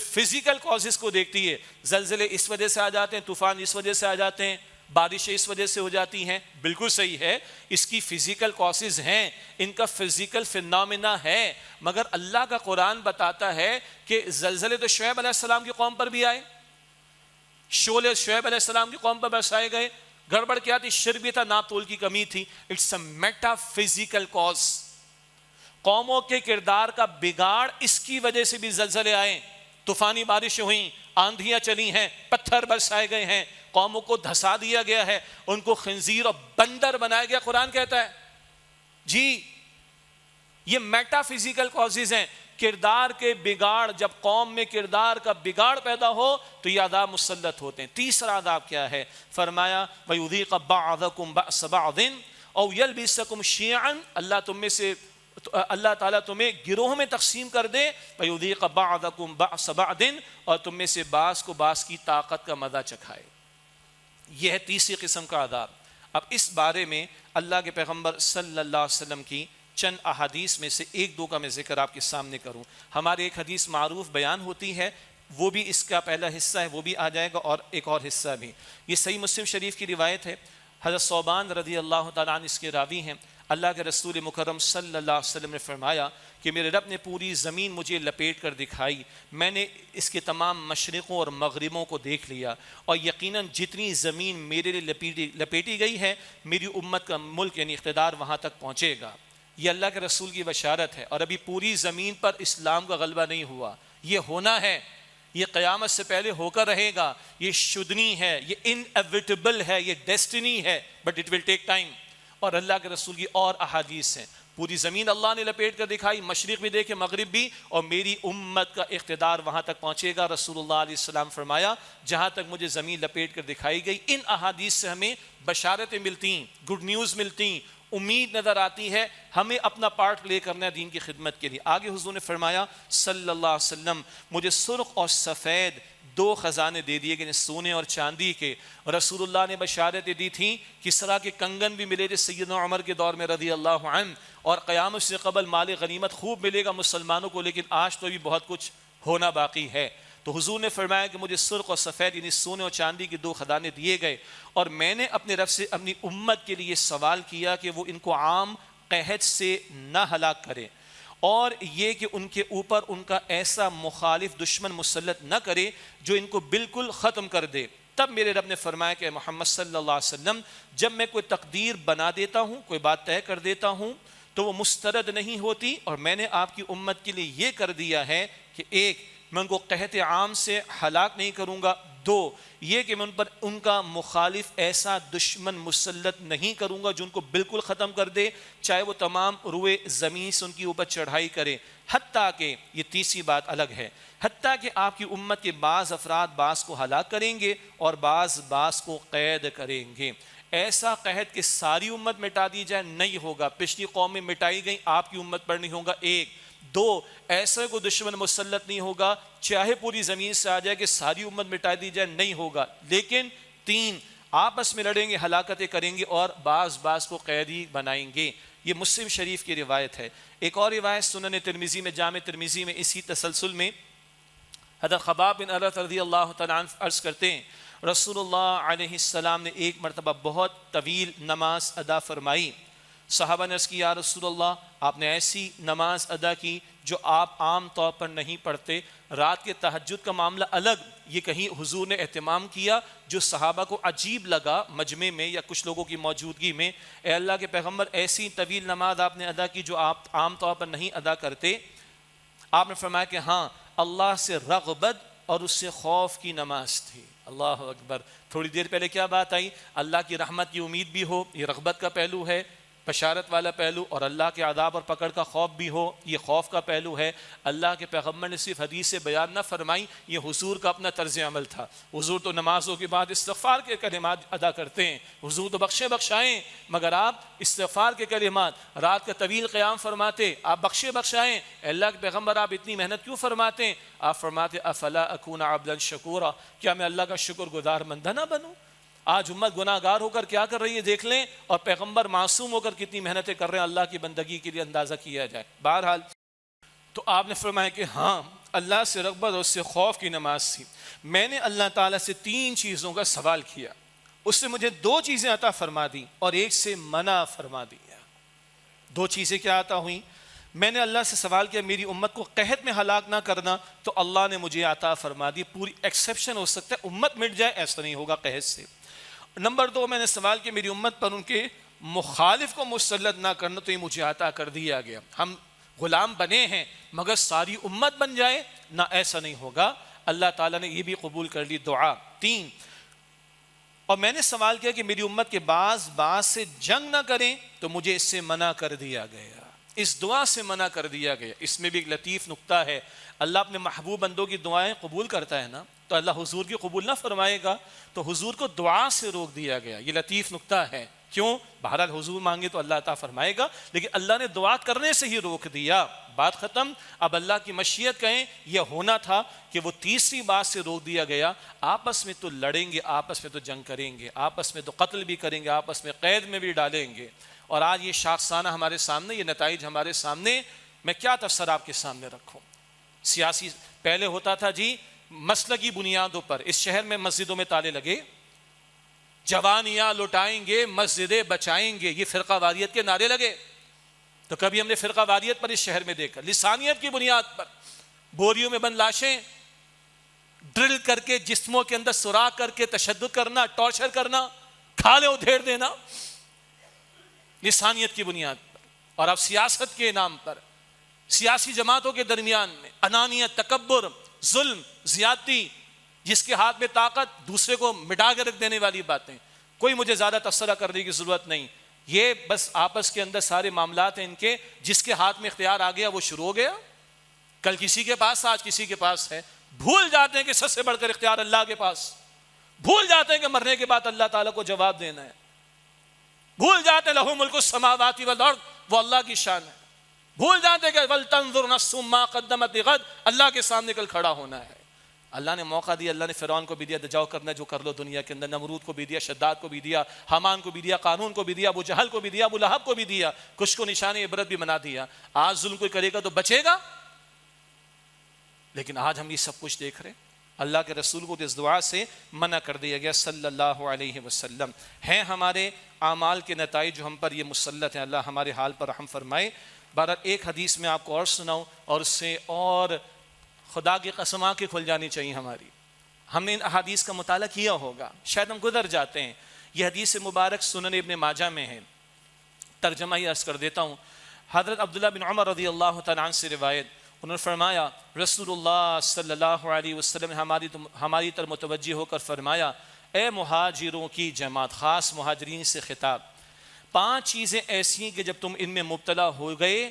فزیکل کازز کو دیکھتی ہے، زلزلے اس وجہ سے آ جاتے ہیں، طوفان اس وجہ سے آ جاتے ہیں، بارشیں اس وجہ سے ہو جاتی ہیں، بالکل صحیح ہے، اس کی فزیکل کازز ہیں، ان کا فزیکل فینومینا ہے، مگر اللہ کا قرآن بتاتا ہے کہ زلزلے تو شعیب علیہ السلام کی قوم پر بھی آئے، شعلے شعیب علیہ السلام کی قوم پر برسائے گئے۔ گڑبڑ کیا تھی؟ شرک بھی تھا، ناپ تول کی کمی تھی۔ It's a metaphysical cause. قوموں کے کردار کا بگاڑ، اس کی وجہ سے بھی زلزلے آئے، طوفانی بارشیں ہوئیں، آندھیاں چلی ہیں، پتھر برسائے گئے ہیں، قوموں کو دھسا دیا گیا ہے، ان کو خنزیر اور بندر بنایا گیا۔ قرآن کہتا ہے جی یہ میٹا فزیکل کازز ہیں، کردار کے بگاڑ۔ جب قوم میں کردار کا بگاڑ پیدا ہو تو یہ عذاب مسلط ہوتے ہیں۔ تیسرا عذاب کیا ہے؟ فرمایا وَيُذِيقَ بَعْضَكُمْ بَأْسَ بَعْضٍ أَوْ يَلْبِسَكُمْ شِيَعًا، اللہ تعالیٰ تمہیں گروہ میں تقسیم کر دے، وَيُذِيقَ بَعْضَكُمْ بَأْسَ بَعْضٍ، اور تم میں سے بعض کو بعض کی طاقت کا مزہ چکھائے۔ یہ ہے تیسری قسم کا عذاب۔ اب اس بارے میں اللہ کے پیغمبر صلی اللہ علیہ وسلم کی چند احادیث میں سے ایک دو کا میں ذکر آپ کے سامنے کروں۔ ہماری ایک حدیث معروف بیان ہوتی ہے، وہ بھی اس کا پہلا حصہ ہے، وہ بھی آ جائے گا، اور ایک اور حصہ بھی۔ یہ صحیح مسلم شریف کی روایت ہے، حضرت ثوبان رضی اللہ تعالیٰ عنہ اس کے راوی ہیں۔ اللہ کے رسول مکرم صلی اللہ علیہ وسلم نے فرمایا کہ میرے رب نے پوری زمین مجھے لپیٹ کر دکھائی، میں نے اس کے تمام مشرقوں اور مغربوں کو دیکھ لیا، اور یقیناً جتنی زمین میرے لیے لپیٹی گئی ہے، میری امت کا ملک یعنی اقتدار وہاں تک پہنچے گا۔ یہ اللہ کے رسول کی بشارت ہے، اور ابھی پوری زمین پر اسلام کا غلبہ نہیں ہوا، یہ ہونا ہے، یہ قیامت سے پہلے ہو کر رہے گا، یہ شدنی ہے، یہ انیویٹیبل ہے، یہ ڈیسٹینی ہے، but it will take time. اور اللہ کے رسول کی اور احادیث ہیں، پوری زمین اللہ نے لپیٹ کر دکھائی، مشرق بھی دیکھے مغرب بھی، اور میری امت کا اقتدار وہاں تک پہنچے گا۔ رسول اللہ علیہ السلام فرمایا جہاں تک مجھے زمین لپیٹ کر دکھائی گئی، ان احادیث سے ہمیں بشارتیں ملتی ہیں، گڈ نیوز ملتی ہیں، امید نظر آتی ہے، ہمیں اپنا پارٹ پلے کرنا ہے دین کی خدمت کے لیے۔ آگے حضور نے فرمایا صلی اللہ علیہ وسلم مجھے سرخ اور سفید دو خزانے دے دیے گئے، سونے اور چاندی کے۔ رسول اللہ نے بشارتیں دی تھیں، کسریٰ کے کنگن بھی ملے تھے سیدنا عمر کے دور میں رضی اللہ عنہ، اور قیامت سے قبل مال غنیمت خوب ملے گا مسلمانوں کو، لیکن آج تو بھی بہت کچھ ہونا باقی ہے۔ تو حضور نے فرمایا کہ مجھے سرخ اور سفید یعنی سونے اور چاندی کے دو خزانے دیے گئے، اور میں نے اپنے رب سے اپنی امت کے لیے سوال کیا کہ وہ ان کو عام قحط سے نہ ہلاک کرے، اور یہ کہ ان کے اوپر ان کا ایسا مخالف دشمن مسلط نہ کرے جو ان کو بالکل ختم کر دے۔ تب میرے رب نے فرمایا کہ محمد صلی اللہ علیہ وسلم جب میں کوئی تقدیر بنا دیتا ہوں، کوئی بات طے کر دیتا ہوں، تو وہ مسترد نہیں ہوتی. اور میں نے آپ کی امت کے لیے یہ کر دیا ہے کہ ایک، میں ان کو قحط عام سے ہلاک نہیں کروں گا. دو، یہ کہ میں ان پر ان کا مخالف ایسا دشمن مسلط نہیں کروں گا جو ان کو بالکل ختم کر دے، چاہے وہ تمام روئے زمین سے ان کی اوپر چڑھائی کرے. حتیٰ کہ یہ تیسری بات الگ ہے، حتیٰ کہ آپ کی امت کے بعض افراد بعض کو ہلاک کریں گے اور بعض کو قید کریں گے. ایسا قحط کہ ساری امت مٹا دی جائے نہیں ہوگا. پچھلی قومیں مٹائی گئیں، آپ کی امت پر نہیں ہوگا. ایک. دو، ایسا کوئی دشمن مسلط نہیں ہوگا چاہے پوری زمین سے آ جائے کہ ساری امت مٹا دی جائے، نہیں ہوگا. لیکن تین، آپس میں لڑیں گے، ہلاکتیں کریں گے اور بعض کو قیدی بنائیں گے. یہ مسلم شریف کی روایت ہے. ایک اور روایت سنن ترمذی میں، جامع ترمذی میں اسی تسلسل میں حضرت خباب بن ارت رضی اللہ تعالیٰ عنہ عرض کرتے ہیں رسول اللہ علیہ السلام نے ایک مرتبہ بہت طویل نماز ادا فرمائی. صحابہ نے عرض کی یا رسول اللہ، آپ نے ایسی نماز ادا کی جو آپ عام طور پر نہیں پڑھتے. رات کے تہجد کا معاملہ الگ، یہ کہیں حضور نے اہتمام کیا جو صحابہ کو عجیب لگا مجمع میں یا کچھ لوگوں کی موجودگی میں. اے اللہ کے پیغمبر، ایسی طویل نماز آپ نے ادا کی جو آپ عام طور پر نہیں ادا کرتے. آپ نے فرمایا کہ ہاں، اللہ سے رغبت اور اس سے خوف کی نماز تھی. اللہ اکبر. تھوڑی دیر پہلے کیا بات آئی؟ اللہ کی رحمت کی امید بھی ہو، یہ رغبت کا پہلو ہے، بشارت والا پہلو، اور اللہ کے عذاب اور پکڑ کا خوف بھی ہو، یہ خوف کا پہلو ہے. اللہ کے پیغمبر نے صرف حدیث سے بیان نہ فرمائی، یہ حضور کا اپنا طرز عمل تھا. حضور تو نمازوں کے بعد استغفار کے کلمات ادا کرتے ہیں، حضور تو بخشائیں، مگر آپ استغفار کے کلمات، رات کا طویل قیام فرماتے، آپ بخشائیں. اللہ کے پیغمبر آپ اتنی محنت کیوں فرماتے ہیں؟ آپ فرماتے افلا اکون عبدا شکورا، کیا میں اللہ کا شکر گزار بندہ نہ بنوں؟ آج امت گناہ گار ہو کر کیا کر رہی ہے دیکھ لیں، اور پیغمبر معصوم ہو کر کتنی محنتیں کر رہے ہیں اللہ کی بندگی کے لیے، اندازہ کیا جائے. بہرحال تو آپ نے فرمایا کہ ہاں، اللہ سے رغبت اور اس سے خوف کی نماز تھی. میں نے اللہ تعالیٰ سے 3 چیزوں کا سوال کیا، اس سے مجھے 2 چیزیں عطا فرما دی اور ایک سے منع فرما دیا. 2 چیزیں کیا عطا ہوئیں؟ میں نے اللہ سے سوال کیا میری امت کو قحط میں ہلاک نہ کرنا، تو اللہ نے مجھے عطا فرما دی. پوری ایکسیپشن ہو سکتا ہے امت مٹ جائے، ایسا نہیں ہوگا قحط سے. نمبر 2، میں نے سوال کیا میری امت پر ان کے مخالف کو مسلط نہ کرنا، تو یہ مجھے عطا کر دیا گیا. ہم غلام بنے ہیں مگر ساری امت بن جائے نہ، ایسا نہیں ہوگا. اللہ تعالیٰ نے یہ بھی قبول کر لی دعا. 3، اور میں نے سوال کیا کہ میری امت کے بعض سے جنگ نہ کریں، تو مجھے اس سے منع کر دیا گیا، اس دعا سے منع کر دیا گیا. اس میں بھی ایک لطیف نکتہ ہے، اللہ اپنے محبوب بندوں کی دعائیں قبول کرتا ہے نا، تو اللہ حضور کی قبول نہ فرمائے گا، تو حضور کو دعا سے روک دیا گیا. یہ لطیف نکتہ ہے. کیوں؟ بہرحال حضور مانگے تو اللہ عطا فرمائے گا، لیکن اللہ نے دعا کرنے سے ہی روک دیا. بات ختم. اب اللہ کی مشیت کہیں یہ ہونا تھا کہ وہ تیسری بات سے روک دیا گیا. آپس میں تو لڑیں گے، آپس میں تو جنگ کریں گے، آپس میں تو قتل بھی کریں گے، آپس میں قید میں بھی ڈالیں گے. اور آج یہ شاخسانہ ہمارے سامنے، یہ نتائج ہمارے سامنے. میں کیا تفسیر آپ کے سامنے رکھوں؟ سیاسی پہلے ہوتا تھا جی مسلکی بنیادوں پر، اس شہر میں مسجدوں میں تالے لگے، جوانیاں لٹائیں گے، مسجدیں بچائیں گے، یہ فرقہ واریت کے نعرے لگے. تو کبھی ہم نے فرقہ واریت پر اس شہر میں دیکھا؟ لسانیت کی بنیاد پر بوریوں میں بند لاشیں ڈرل کر کے جسموں کے اندر سوراخ کر کے تشدد کرنا، ٹارچر کرنا، کھالے ادھیڑ دینا، لسانیت کی بنیاد پر. اور اب سیاست کے نام پر سیاسی جماعتوں کے درمیان میں انانیت، تکبر، ظلم، زیادتی، جس کے ہاتھ میں طاقت دوسرے کو مٹا کے رکھ دینے والی باتیں. کوئی مجھے زیادہ تبصرہ کرنے کی ضرورت نہیں، یہ بس آپس کے اندر سارے معاملات ہیں ان کے. جس کے ہاتھ میں اختیار آ گیا وہ شروع ہو گیا. کل کسی کے پاس، آج کسی کے پاس ہے. بھول جاتے ہیں کہ سب سے بڑھ کر اختیار اللہ کے پاس، بھول جاتے ہیں کہ مرنے کے بعد اللہ تعالیٰ کو جواب دینا ہے، بھول جاتے ہیں لہو ملک السماوات والارض، وہ اللہ کی شان ہے. بھول جاتے ہیں کہ وَلْتَنْظُرْ نَفْسٌ مَا قَدَّمَتْ لِغَدٍ، اللہ کے سامنے کل کھڑا ہونا ہے. اللہ نے موقع دیا، اللہ نے فرعون کو بھی دیا، جاؤ کرنا جو کر لو دنیا کے اندر. نمرود کو بھی دیا، شداد کو بھی دیا، حامان کو بھی دیا، قارون کو بھی دیا، ابو جہل کو بھی دیا، ابو لہب کو بھی دیا، کچھ کو نشان عبرت بھی بنا دیا. آج ظلم کوئی کرے گا تو بچے گا، لیکن آج ہم یہ سب کچھ دیکھ رہے ہیں. اللہ کے رسول کو اس دعا سے منع کر دیا گیا صلی اللہ علیہ وسلم. ہیں ہمارے اعمال کے نتائج جو ہم پر یہ مسلط ہیں، اللہ ہمارے حال پر رحم فرمائے. بہرحال ایک حدیث میں آپ کو اور سناؤں، اور اس سے اور خدا کی قسم آنکھیں کھل جانی چاہیے ہماری. ہم نے ان احادیث کا مطالعہ کیا ہوگا، شاید ہم گزر جاتے ہیں. یہ حدیث مبارک سنن ابن ماجہ میں ہے. ترجمہ ہی عرض کر دیتا ہوں. حضرت عبداللہ بن عمر رضی اللہ تعالیٰ عنہ سے روایت، انہوں نے فرمایا رسول اللہ صلی اللہ علیہ وسلم نے ہماری طرف متوجہ ہو کر فرمایا، اے مہاجروں کی جماعت، خاص مہاجرین سے خطاب، 5 چیزیں ایسی ہیں کہ جب تم ان میں مبتلا ہو گئے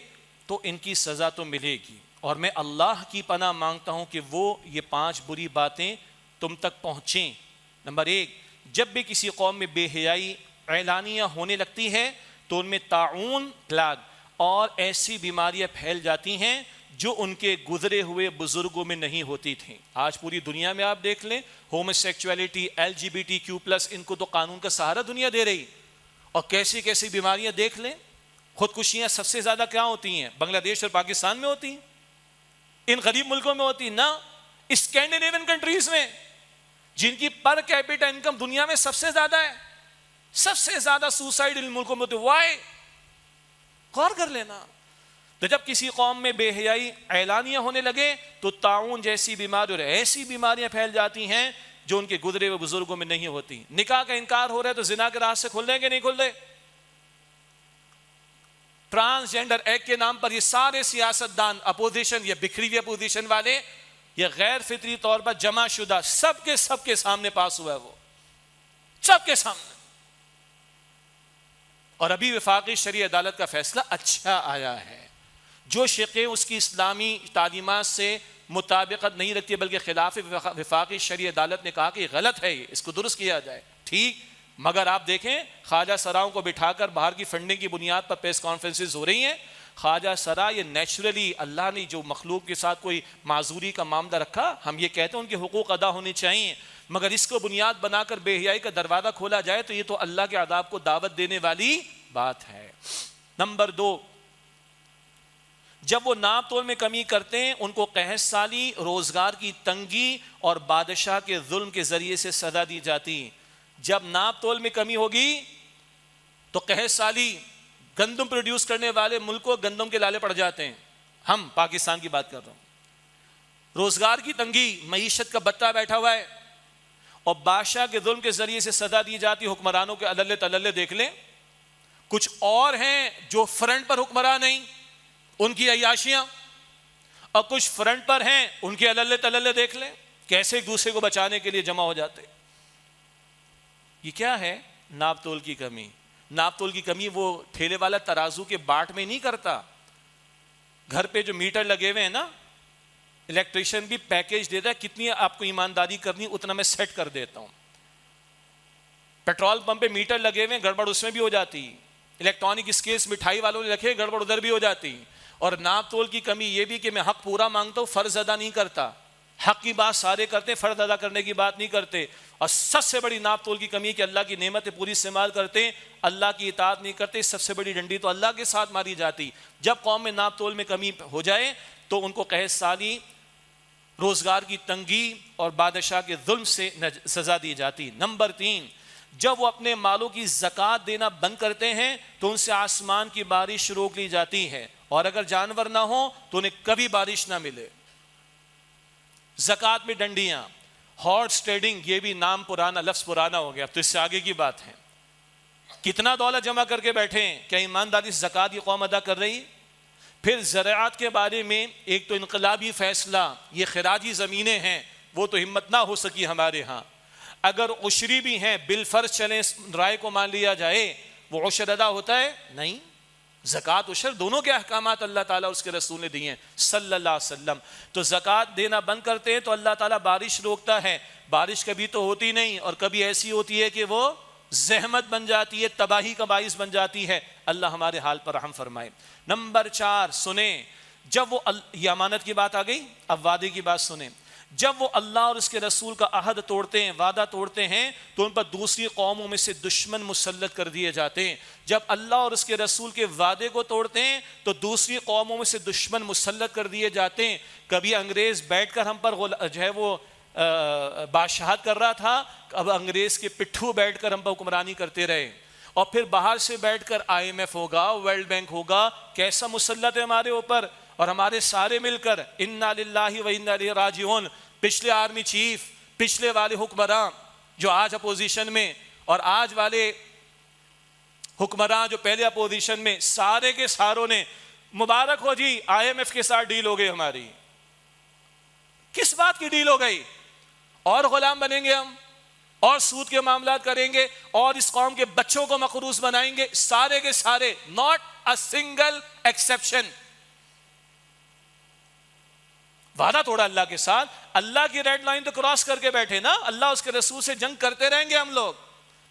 تو ان کی سزا تو ملے گی، اور میں اللہ کی پناہ مانگتا ہوں کہ وہ یہ 5 بری باتیں تم تک پہنچیں۔ نمبر 1، جب بھی کسی قوم میں بے حیائی اعلانیہ ہونے لگتی ہے تو ان میں طاعون، پلاگ اور ایسی بیماریاں پھیل جاتی ہیں جو ان کے گزرے ہوئے بزرگوں میں نہیں ہوتی تھیں۔ آج پوری دنیا میں آپ دیکھ لیں، ہومو سیکچولیٹی، LGBTQ+، ان کو تو قانون کا سہارا دنیا دے رہی، اور کیسی کیسی بیماریاں دیکھ لیں۔ خودکشیاں سب سے زیادہ کیا ہوتی ہیں؟ بنگلہ دیش اور پاکستان میں ہوتی ہیں، ان غریب ملکوں میں ہوتی ہیں نہ، اسکینڈینیوین کنٹریز میں، جن کی پر کیپٹا انکم دنیا میں سب سے زیادہ ہے، سب سے زیادہ سوسائڈ ان ملکوں میں ہوتی ہے۔ وائی؟ غور کر لینا۔ تو جب کسی قوم میں بے حیائی اعلانیہ ہونے لگے تو طاعون جیسی بیماری اور ایسی بیماریاں پھیل جاتی ہیں جو ان کے گزرے ہوئے بزرگوں میں نہیں ہوتی۔ نکاح کا انکار ہو رہا ہے تو زنا کے راستے کھل رہے ہیں کہ نہیں کھل رہے؟ ٹرانسجینڈر ایکٹ کے نام پر یہ سارے سیاستدان، اپوزیشن، یہ بکھری ہوئی اپوزیشن والے، یہ غیر فطری طور پر جمع شدہ، سب کے سامنے پاس ہوا ہے، وہ سب کے سامنے۔ اور ابھی وفاقی شرعی عدالت کا فیصلہ اچھا آیا ہے، جو شقیں اس کی اسلامی تعلیمات سے مطابقت نہیں رکھتی بلکہ خلاف وفاقی شرعی عدالت نے کہا کہ یہ غلط ہے، اس کو درست کیا جائے، ٹھیک۔ مگر آپ دیکھیں خواجہ سراؤں کو بٹھا کر باہر کی فنڈنگ کی بنیاد پر پریس کانفرنسز ہو رہی ہیں۔ خواجہ سرا یہ نیچرلی اللہ نے جو مخلوق کے ساتھ کوئی معذوری کا معاملہ رکھا، ہم یہ کہتے ہیں ان کے حقوق ادا ہونے چاہیے، مگر اس کو بنیاد بنا کر بے حیائی کا دروازہ کھولا جائے تو یہ تو اللہ کے عذاب کو دعوت دینے والی بات ہے۔ نمبر 2، جب وہ ناپ تول میں کمی کرتے ہیں ان کو قحط سالی، روزگار کی تنگی اور بادشاہ کے ظلم کے ذریعے سے سزا دی جاتی۔ جب ناپ تول میں کمی ہوگی تو قحط سالی، گندم پروڈیوس کرنے والے ملک کو گندم کے لالے پڑ جاتے ہیں، ہم پاکستان کی بات کر رہا ہوں۔ روزگار کی تنگی، معیشت کا بتہ بیٹھا ہوا ہے، اور بادشاہ کے ظلم کے ذریعے سے سزا دی جاتی۔ حکمرانوں کے عللے تللے دیکھ لیں، کچھ اور ہیں جو فرنٹ پر حکمران نہیں، ان کی عیاشیاں، اور کچھ فرنٹ پر ہیں ان کے عللے تللے دیکھ لیں، کیسے ایک دوسرے کو بچانے کے لیے جمع ہو جاتے۔ یہ کیا ہے؟ ناپ تول کی کمی۔ ناپ تول کی کمی وہ ٹھیلے والا ترازو کے باٹ میں نہیں کرتا، گھر پہ جو میٹر لگے ہوئے ہیں نا، الیکٹریشین بھی پیکیج دیتا ہے، کتنی آپ کو ایمانداری کرنی اتنا میں سیٹ کر دیتا ہوں۔ پیٹرول پمپ پہ میٹر لگے ہوئے ہیں، گڑبڑ اس میں بھی ہو جاتی، الیکٹرانک اسکیلز مٹھائی والوں نے رکھے، گڑبڑ ادھر بھی ہو جاتی۔ اور ناپ تول کی کمی یہ بھی کہ میں حق پورا مانگتا ہوں، فرض ادا نہیں کرتا۔ حق کی بات سارے کرتے، فرض ادا کرنے کی بات نہیں کرتے۔ اور سب سے بڑی ناپ تول کی کمی کہ اللہ کی نعمتیں پوری استعمال کرتے، اللہ کی اطاعت نہیں کرتے، سب سے بڑی ڈنڈی تو اللہ کے ساتھ ماری جاتی۔ جب قوم میں ناپ تول میں کمی ہو جائے تو ان کو قحط سالی، روزگار کی تنگی اور بادشاہ کے ظلم سے سزا دی جاتی۔ نمبر 3، جب وہ اپنے مالوں کی زکوٰۃ دینا بند کرتے ہیں تو ان سے آسمان کی بارش روک لی جاتی ہے، اور اگر جانور نہ ہو تو انہیں کبھی بارش نہ ملے۔ زکوٰۃ میں ڈنڈیاں، ہارس ٹریڈنگ، یہ بھی نام پرانا، لفظ پرانا ہو گیا، تو اس سے آگے کی بات ہے۔ کتنا دولت جمع کر کے بیٹھے ہیں، کیا ایمانداری سے زکوٰۃ یہ قوم ادا کر رہی؟ پھر زراعت کے بارے میں ایک تو انقلابی فیصلہ، یہ خراجی زمینیں ہیں، وہ تو ہمت نہ ہو سکی ہمارے ہاں۔ اگر عشری بھی ہیں، بالفرض چلیں رائے کو مان لیا جائے، وہ عشر ادا ہوتا ہے؟ نہیں۔ زکوٰۃ عشر دونوں کے احکامات اللہ تعالیٰ اس کے رسول نے دیے ہیں صلی اللہ علیہ وسلم۔ تو زکوٰۃ دینا بند کرتے ہیں تو اللہ تعالیٰ بارش روکتا ہے، بارش کبھی تو ہوتی نہیں، اور کبھی ایسی ہوتی ہے کہ وہ زحمت بن جاتی ہے، تباہی کا باعث بن جاتی ہے۔ اللہ ہمارے حال پر رحم فرمائے۔ نمبر 4 سنیں، جب وہ یہ امانت کی بات آ گئی، اب وعدے کی بات سنیں۔ جب وہ اللہ اور اس کے رسول کا عہد توڑتے ہیں، وعدہ توڑتے ہیں، تو ان پر دوسری قوموں میں سے دشمن مسلط کر دیے جاتے ہیں۔ جب اللہ اور اس کے رسول کے وعدے کو توڑتے ہیں تو دوسری قوموں میں سے دشمن مسلط کر دیے جاتے ہیں۔ کبھی انگریز بیٹھ کر ہم پر جو ہے وہ بادشاہت کر رہا تھا، اب انگریز کے پٹھو بیٹھ کر ہم پر حکمرانی کرتے رہے، اور پھر باہر سے بیٹھ کر IMF ہوگا، ورلڈ بینک ہوگا، کیسا مسلط ہے ہمارے اوپر، اور ہمارے سارے مل کر انا للہ و انا الیہ راجعون، پچھلے آرمی چیف، پچھلے والے حکمراں جو آج اپوزیشن میں، اور آج والے حکمراں جو پہلے اپوزیشن میں، سارے کے ساروں نے مبارک ہو جی IMF کے ساتھ ڈیل ہو گئی ہماری. کس بات کی ڈیل ہو گئی؟ اور غلام بنیں گے ہم، اور سود کے معاملات کریں گے، اور اس قوم کے بچوں کو مقروض بنائیں گے، سارے کے سارے، not a single exception. وعدہ توڑا اللہ کے ساتھ. اللہ کی ریڈ لائن تو کراس کر کے بیٹھے نا، اللہ اس کے رسول سے جنگ کرتے رہیں گے ہم لوگ.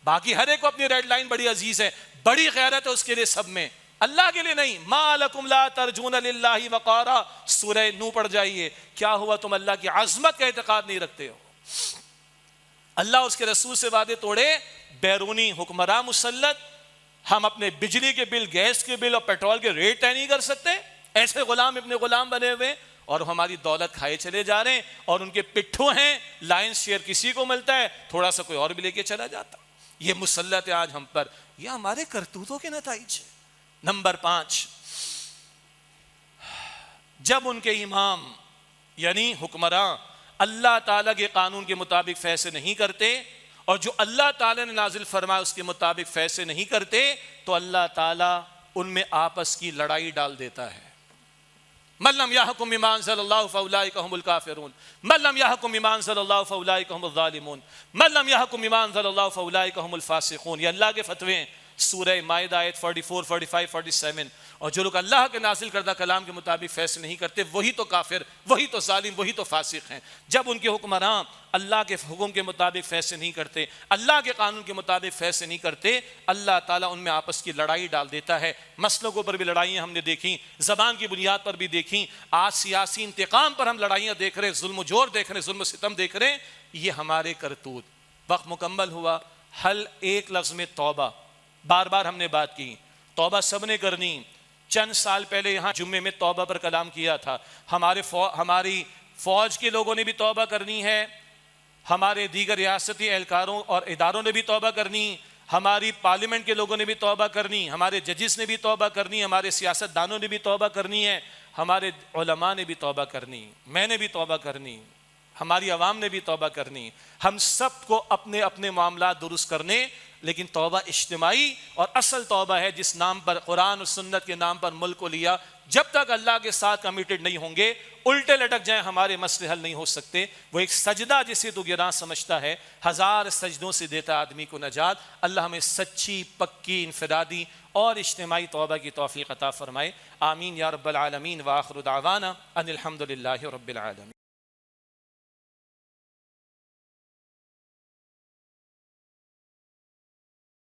باقی ہر ایک کو اپنی ریڈ لائن بڑی عزیز ہے، بڑی غیرت ہے اس کے لیے سب میں، اللہ کے لیے نہیں. ما لکم لا ترجون للہ وقارا، سورہ نو پڑھ جائیے. کیا ہوا تم اللہ کی عظمت کا اعتقاد نہیں رکھتے ہو؟ اللہ اس کے رسول سے وعدے توڑے، بیرونی حکمراں مسلط، ہم اپنے بجلی کے بل، گیس کے بل اور پیٹرول کے ریٹ طے نہیں کر سکتے. ایسے غلام ابن غلام بنے ہوئے اور ہماری دولت کھائے چلے جا رہے ہیں، اور ان کے پٹھوں ہیں لائنس شیئر کسی کو ملتا ہے، تھوڑا سا کوئی اور بھی لے کے چلا جاتا. یہ مسلط ہے آج ہم پر، یہ ہمارے کرتوتوں کے نتائج ہے. نمبر 5، جب ان کے امام یعنی حکمراں اللہ تعالیٰ کے قانون کے مطابق فیصلے نہیں کرتے، اور جو اللہ تعالیٰ نے نازل فرمایا اس کے مطابق فیصلے نہیں کرتے، تو اللہ تعالیٰ ان میں آپس کی لڑائی ڈال دیتا ہے. من لم يحكم بما انزل الله فاولئك هم الكافرون، من لم يحكم بما انزل الله فاولئك هم الظالمون، من لم يحكم بما انزل الله فاولئك هم الفاسقون. یہ اللہ کے فتوے ہیں، سورہ مائدہ آیت 44 45 47. اور جو لوگ اللہ کے نازل کردہ کلام کے مطابق فیصلے نہیں کرتے وہی تو کافر، وہی تو ظالم، وہی تو فاسق ہیں. جب ان کے حکمراں اللہ کے حکم کے مطابق فیصلے نہیں کرتے، اللہ کے قانون کے مطابق فیصلے نہیں کرتے، اللہ تعالیٰ ان میں آپس کی لڑائی ڈال دیتا ہے. مسلکوں پر بھی لڑائیاں ہم نے دیکھیں، زبان کی بنیاد پر بھی دیکھیں. آج سیاسی انتقام پر ہم لڑائیاں دیکھ رہے ہیں، ظلم و جور دیکھ رہے ہیں، ظلم و ستم دیکھ رہے ہیں. یہ ہمارے کرتوت. وقت مکمل ہوا. حل ایک لفظ میں توبہ. بار بار ہم نے بات کی، توبہ سب نے کرنی. چند سال پہلے یہاں جمعے میں توبہ پر کلام کیا تھا. ہماری فوج کے لوگوں نے بھی توبہ کرنی ہے، ہمارے دیگر ریاستی اہلکاروں اور اداروں نے بھی توبہ کرنی، ہماری پارلیمنٹ کے لوگوں نے بھی توبہ کرنی، ہمارے ججز نے بھی توبہ کرنی، ہمارے سیاست دانوں نے بھی توبہ کرنی ہے، ہمارے علماء نے بھی توبہ کرنی، میں نے بھی توبہ کرنی، ہماری عوام نے بھی توبہ کرنی. ہم سب کو اپنے اپنے معاملات درست کرنے، لیکن توبہ اجتماعی اور اصل توبہ ہے جس نام پر قرآن و سنت کے نام پر ملک کو لیا. جب تک اللہ کے ساتھ کمیٹڈ نہیں ہوں گے، الٹے لٹک جائیں، ہمارے مسئلے حل نہیں ہو سکتے. وہ ایک سجدہ جسے تو گراں سمجھتا ہے 1000 سجدوں سے دیتا آدمی کو نجات. اللہ ہمیں سچی، پکی، انفرادی اور اجتماعی توبہ کی توفیق عطا فرمائے. آمین یا رب العالمین. وآخر دعوانا ان الحمد للہ رب العالمین.